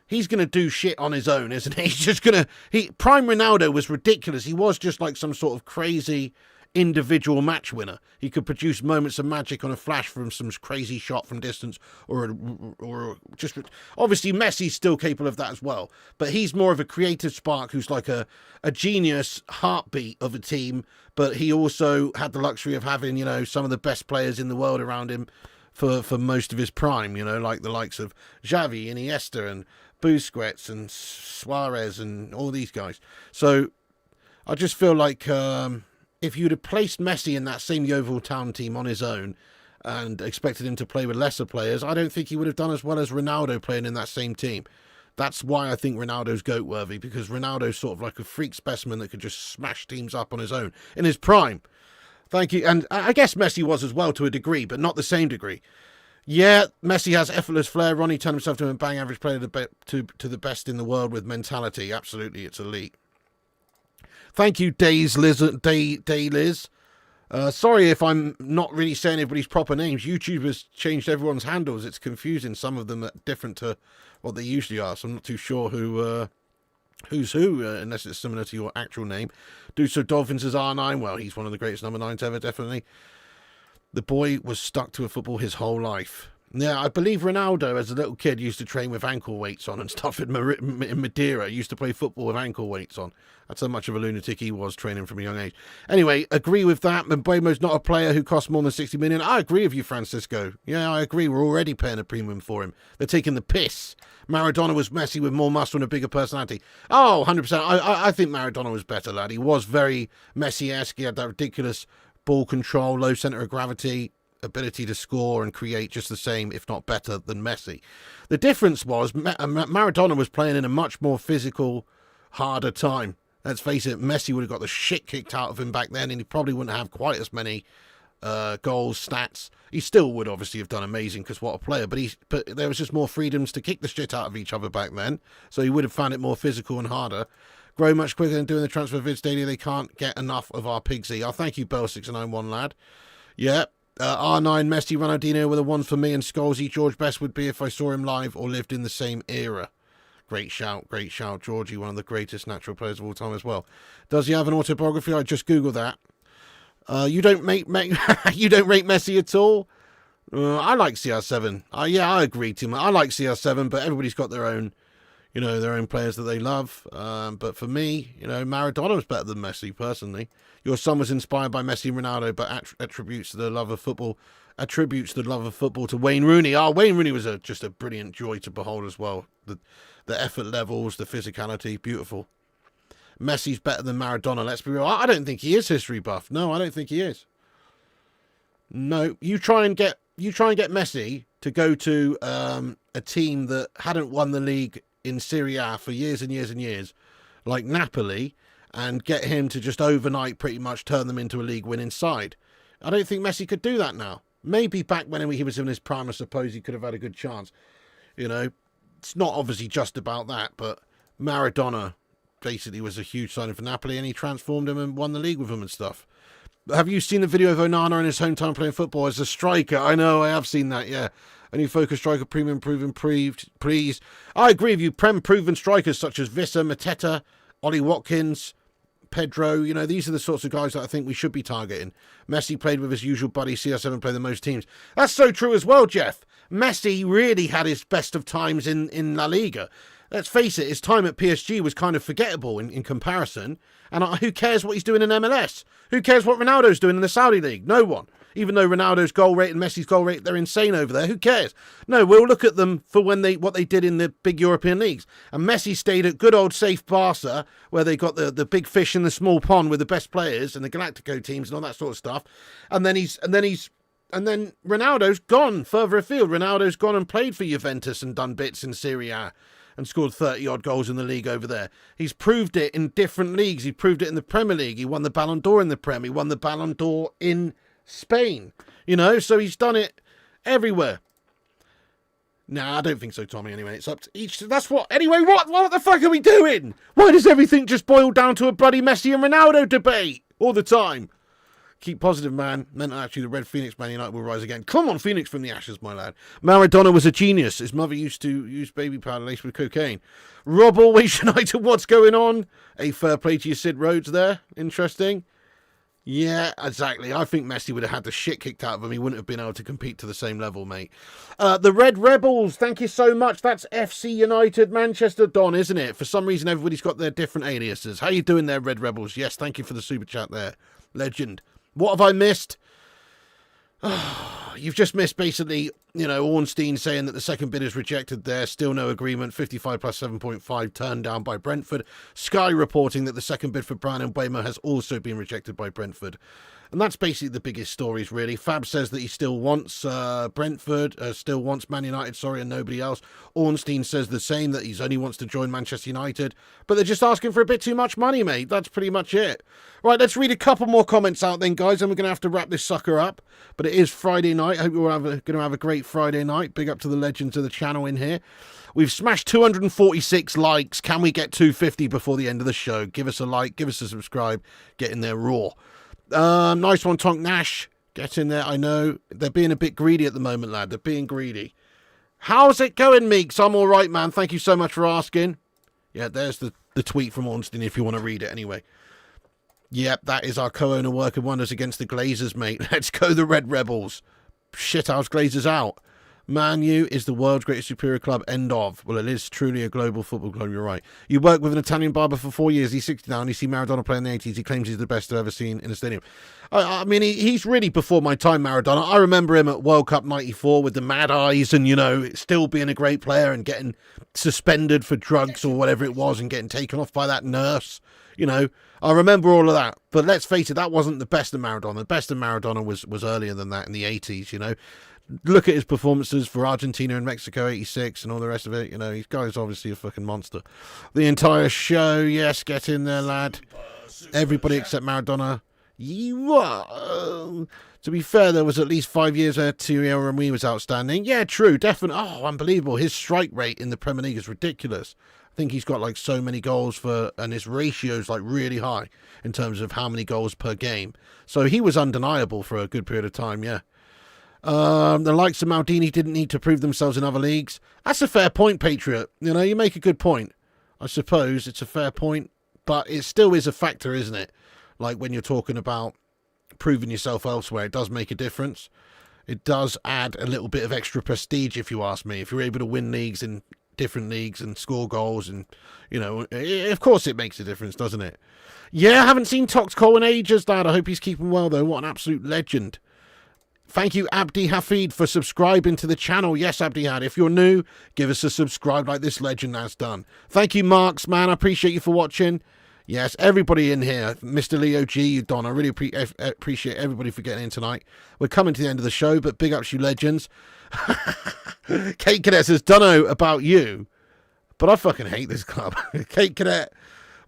he's going to do shit on his own, isn't he? He's just going to... Prime Ronaldo was ridiculous. He was just like some sort of crazy individual match winner. He could produce moments of magic on a flash from some crazy shot from distance, or just... Obviously, Messi's still capable of that as well, but he's more of a creative spark who's like a genius heartbeat of a team, but he also had the luxury of having, you know, some of the best players in the world around him for most of his prime, you know, like the likes of Xavi, Iniesta, and Busquets, and Suarez, and all these guys. So I just feel like if you'd have placed Messi in that same Yeovil Town team on his own and expected him to play with lesser players, I don't think he would have done as well as Ronaldo playing in that same team. That's why I think Ronaldo's GOAT worthy, because Ronaldo's sort of like a freak specimen that could just smash teams up on his own in his prime. Thank you. And I guess Messi was as well to a degree, but not the same degree. Yeah, Messi has effortless flair. Ronnie turned himself to a bang average player to the best in the world with mentality. Absolutely, it's elite. Thank you, Day Liz. Sorry if I'm not really saying everybody's proper names. YouTube has changed everyone's handles. It's confusing. Some of them are different to what they usually are, so I'm not too sure who's who, unless it's similar to your actual name. Duso Dolphins is R9. Well, he's one of the greatest number 9s ever, definitely. The boy was stuck to a football his whole life. Yeah, I believe Ronaldo, as a little kid, used to train with ankle weights on and stuff in Madeira. He used to play football with ankle weights on. That's how much of a lunatic he was, training from a young age. Anyway, agree with that. Mbeumo's not a player who costs more than 60 million. I agree with you, Francisco. Yeah, I agree. We're already paying a premium for him. They're taking the piss. Maradona was Messi with more muscle and a bigger personality. Oh, 100%. I think Maradona was better, lad. He was very Messi-esque. He had that ridiculous ball control, low centre of gravity, ability to score and create just the same, if not better, than Messi. The difference was Maradona was playing in a much more physical, harder time. Let's face it, Messi would have got the shit kicked out of him back then, and he probably wouldn't have quite as many goals, stats. He still would obviously have done amazing, because what a player, but there was just more freedoms to kick the shit out of each other back then, so he would have found it more physical and harder. Grow much quicker than doing the transfer vids daily. They can't get enough of our Pigsy. Oh, thank you, Bell691, lad. Yeah. R9, Messi, Ronaldinho were the ones for me, and Scholesy. George Best would be if I saw him live or lived in the same era. Great shout, Georgie, one of the greatest natural players of all time as well. Does he have an autobiography? I just googled that. You don't rate Messi at all? I like CR7. Yeah, I agree, Tim. I like CR7, but everybody's got their own, you know, their own players that they love. But for me, you know, Maradona was better than Messi, personally. Your son was inspired by Messi and Ronaldo, but attributes the love of football to Wayne Rooney. Oh, Wayne Rooney was just a brilliant joy to behold as well. The effort levels, the physicality, beautiful. Messi's better than Maradona. Let's be real. I don't think he is history buff. No, I don't think he is. No, you try and get Messi to go to a team that hadn't won the league in Serie A for years and years and years, like Napoli, and get him to just overnight pretty much turn them into a league winning side. I don't think Messi could do that now. Maybe back when he was in his prime, I suppose he could have had a good chance. You know, it's not obviously just about that, but Maradona basically was a huge signing for Napoli, and he transformed him and won the league with him and stuff. Have you seen the video of Onana in his hometown playing football as a striker? I know, I have seen that, yeah. A new focus striker, premium proven, please. I agree with you. Proven strikers such as Vissa, Mateta, Ollie Watkins, Pedro, you know, these are the sorts of guys that I think we should be targeting. Messi played with his usual buddy, CR7 played the most teams. That's so true as well, Jeff. Messi really had his best of times in La Liga. Let's face it, his time at PSG was kind of forgettable in comparison. And who cares what he's doing in MLS? Who cares what Ronaldo's doing in the Saudi League? No one. Even though Ronaldo's goal rate and Messi's goal rate, they're insane over there. Who cares? No, we'll look at them for what they did in the big European leagues. And Messi stayed at good old safe Barca, where they got the big fish in the small pond with the best players and the Galactico teams and all that sort of stuff. And then Ronaldo's gone further afield. Ronaldo's gone and played for Juventus and done bits in Serie A and scored 30-odd goals in the league over there. He's proved it in different leagues. He proved it in the Premier League. He won the Ballon d'Or in the Prem. He won the Ballon d'Or in Spain. You know, so he's done it everywhere. Nah, I don't think so, Tommy, anyway. It's up to each... That's what... Anyway, what the fuck are we doing? Why does everything just boil down to a bloody Messi and Ronaldo debate all the time? Keep positive, man. Meant actually the Red Phoenix Man United will rise again. Come on, Phoenix from the ashes, my lad. Maradona was a genius. His mother used to use baby powder laced with cocaine. Rob Always United, what's going on? A fair play to your Sid Rhodes there. Interesting. Yeah, exactly. I think Messi would have had the shit kicked out of him. He wouldn't have been able to compete to the same level, mate. The Red Rebels, thank you so much. That's FC United Manchester Don, isn't it? For some reason, everybody's got their different aliases. How you doing there, Red Rebels? Yes, thank you for the super chat there. Legend. What have I missed? You've just missed basically, you know, Ornstein saying that the second bid is rejected there. Still no agreement. 55 plus 7.5 turned down by Brentford. Sky reporting that the second bid for Bryan Mbeumo has also been rejected by Brentford. And that's basically the biggest stories, really. Fab says that he still wants Brentford, still wants Man United, and nobody else. Ornstein says the same, that he only wants to join Manchester United. But they're just asking for a bit too much money, mate. That's pretty much it. Right, let's read a couple more comments out then, guys, and we're going to have to wrap this sucker up. But it is Friday night. I hope you're going to have a great Friday night. Big up to the legends of the channel in here. We've smashed 246 likes. Can we get 250 before the end of the show? Give us a like, give us a subscribe, get in there raw. Nice one, Tonk Nash. Get in there. I know they're being a bit greedy at the moment, lad. They're being greedy. How's it going, Meeks? I'm all right, man. Thank you so much for asking. Yeah, there's the tweet from Ornstein if you want to read it anyway. Yep, that is our co-owner working wonders against the Glazers, mate. Let's go the Red Rebels. Shithouse Glazers out. Man U is the world's greatest superior club, end of. Well, it is truly a global football club, you're right. You worked with an Italian barber for 4 years. He's 60 now, and you see Maradona play in the 80s. He claims he's the best I've ever seen in a stadium. I mean, he's really before my time, Maradona. I remember him at World Cup 94 with the mad eyes and, you know, still being a great player and getting suspended for drugs or whatever it was and getting taken off by that nurse. You know, I remember all of that. But let's face it, that wasn't the best of Maradona. The best of Maradona was earlier than that in the 80s, you know. Look at his performances for Argentina and Mexico 86 and all the rest of it. You know, this guy's obviously a fucking monster. The entire show, yes, get in there, lad. Everybody except Maradona. To be fair, there was at least 5 years where Thierry Henry was outstanding. Yeah, true, definitely. Oh, unbelievable. His strike rate in the Premier League is ridiculous. I think he's got like so many goals and his ratio's like really high in terms of how many goals per game. So he was undeniable for a good period of time, yeah. The likes of Maldini didn't need to prove themselves in other leagues. That's a fair point, Patriot. You know, you make a good point. I suppose it's a fair point, but it still is a factor, isn't it? Like when you're talking about proving yourself elsewhere, it does make a difference. It does add a little bit of extra prestige, if you ask me. If you're able to win leagues in different leagues and score goals and, you know, of course it makes a difference, doesn't it? Yeah, I haven't seen Tox Cole in ages, Dad. I hope he's keeping well, though. What an absolute legend. Thank you, Abdi Hafid, for subscribing to the channel. Yes, Abdi Had. If you're new, give us a subscribe like this legend has done. Thank you, Marks, man. I appreciate you for watching. Yes, everybody in here, Mr. Leo G, you Don, I really appreciate everybody for getting in tonight. We're coming to the end of the show, but big ups you legends. Kate Cadet says, dunno about you, but I fucking hate this club. Kate Cadet,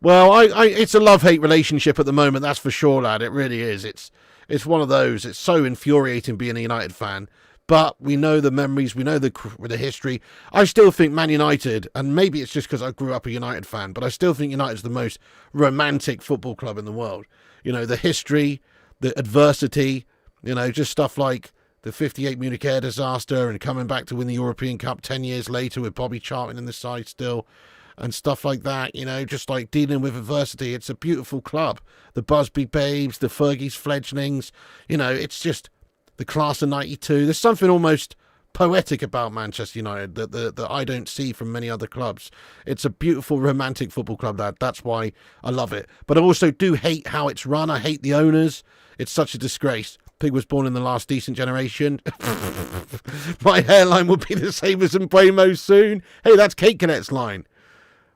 well, I it's a love-hate relationship at the moment, that's for sure, lad. It really is. It's one of those. It's so infuriating being a United fan. But we know the memories, we know the history. I still think Man United, and maybe it's just because I grew up a United fan, but I still think United's the most romantic football club in the world. You know, the history, the adversity, you know, just stuff like the 58 Munich air disaster and coming back to win the European Cup 10 years later with Bobby Charlton in the side still, and stuff like that, you know, just like dealing with adversity. It's a beautiful club. The Busby Babes, the Fergie's fledglings, you know, it's just the class of 92. There's something almost poetic about Manchester United that I don't see from many other clubs. It's a beautiful, romantic football club, lad. That's why I love it. But I also do hate how it's run. I hate the owners. It's such a disgrace. Pig was born in the last decent generation. My hairline will be the same as Mbeumo soon. Hey, that's Kate Cadet's line.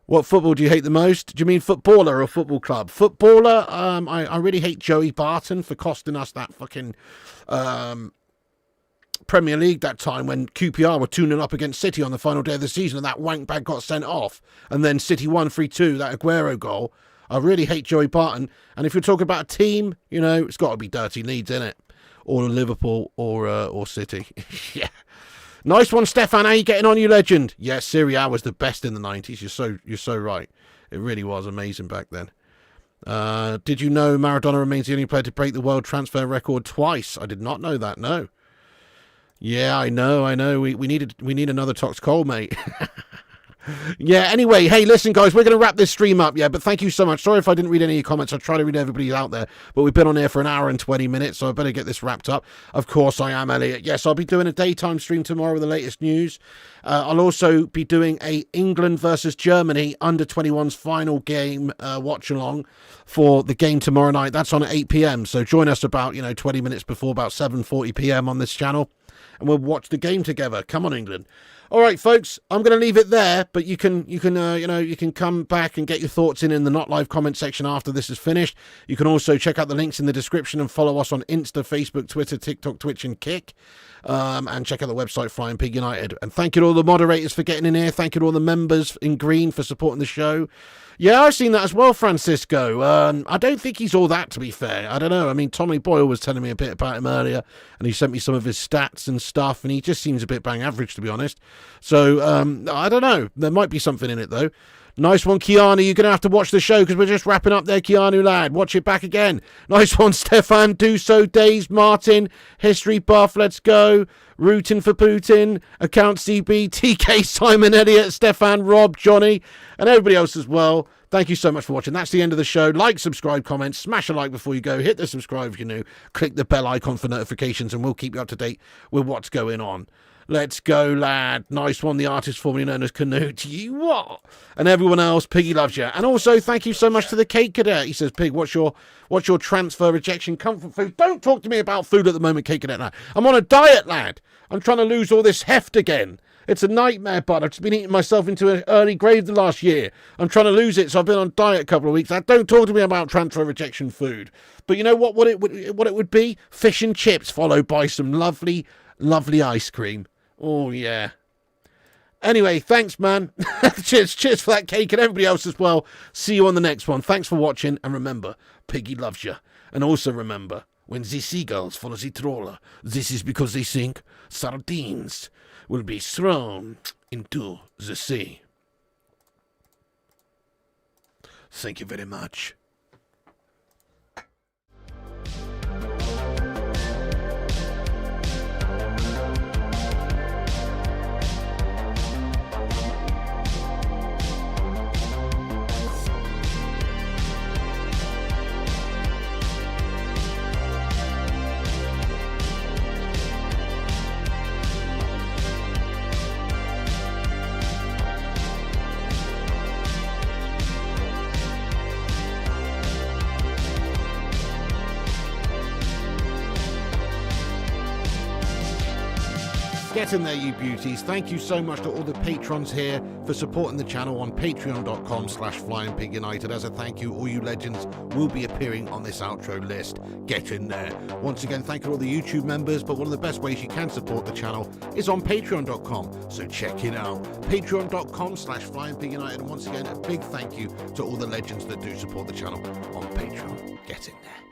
What football do you hate the most? Do you mean footballer or football club? Footballer, I really hate Joey Barton for costing us that fucking Premier League that time when QPR were 2-0 up against City on the final day of the season and that wankbag got sent off. And then City won 3-2, that Aguero goal. I really hate Joey Barton. And if you're talking about a team, you know, it's got to be Dirty Leeds, innit? Or Liverpool or City. Yeah. Nice one, Stefan. How you getting on, you legend? Yes, Serie A was the best in the 90s. You're so right. It really was amazing back then. Did you know Maradona remains the only player to break the world transfer record twice? I did not know that, no. Yeah, I know. We need another Tox Cole, mate. Yeah, anyway, hey, listen, guys, we're going to wrap this stream up, yeah, but thank you so much. Sorry if I didn't read any of your comments. I try to read everybody out there, but we've been on here for an hour and 20 minutes, so I better get this wrapped up. Of course, I am Elliot. Yes, I'll be doing a daytime stream tomorrow with the latest news. I'll also be doing a England versus Germany under-21's final game watch-along for the game tomorrow night. That's on at 8 p.m, so join us about, 20 minutes before about 7:40 p.m. on this channel, and we'll watch the game together. Come on, England. All right, folks, I'm going to leave it there, but you can come back and get your thoughts in the not live comment section after this is finished. You can also check out the links in the description and follow us on Insta, Facebook, Twitter, TikTok, Twitch, and Kick. And check out the website Flying Pig United. And thank you to all the moderators for getting in here. Thank you to all the members in green for supporting the show. Yeah, I've seen that as well, Francisco. I don't think he's all that, to be fair. I don't know. I mean, Tommy Boyle was telling me a bit about him earlier, and he sent me some of his stats and stuff, and he just seems a bit bang average, to be honest. So, I don't know. There might be something in it, though. Nice one, Keanu. You're going to have to watch the show because we're just wrapping up there, Keanu, lad. Watch it back again. Nice one, Stefan. Do so, Days, Martin, History Buff, let's go. Rooting for Putin, Account CB, TK, Simon, Elliott, Stefan, Rob, Johnny, and everybody else as well. Thank you so much for watching. That's the end of the show. Like, subscribe, comment, smash a like before you go. Hit the subscribe if you're new. Click the bell icon for notifications, and we'll keep you up to date with what's going on. Let's go, lad. Nice one, the artist formerly known as Canute. You what? And everyone else, Piggy loves you. And also, thank you so much to the Cake Cadet. He says, Pig, what's your transfer rejection comfort food? Don't talk to me about food at the moment, Cake Cadet, lad. I'm on a diet, lad. I'm trying to lose all this heft again. It's a nightmare, bud. I've just been eating myself into an early grave the last year. I'm trying to lose it, so I've been on diet a couple of weeks. Lad, don't talk to me about transfer rejection food. But you know what it would be? Fish and chips followed by some lovely, lovely ice cream. Oh, yeah. Anyway, thanks, man. Cheers for that cake and everybody else as well. See you on the next one. Thanks for watching. And remember, Piggy loves you. And also remember, when the seagulls follow the trawler, this is because they think sardines will be thrown into the sea. Thank you very much. Get in there, you beauties. Thank you so much to all the patrons here for supporting the channel on patreon.com/FlyingPigUnited. As a thank you, all you legends will be appearing on this outro list. Get in there. Once again, thank you to all the YouTube members, but one of the best ways you can support the channel is on patreon.com, so check it out. Patreon.com/FlyingPigUnited. And once again, a big thank you to all the legends that do support the channel on Patreon. Get in there.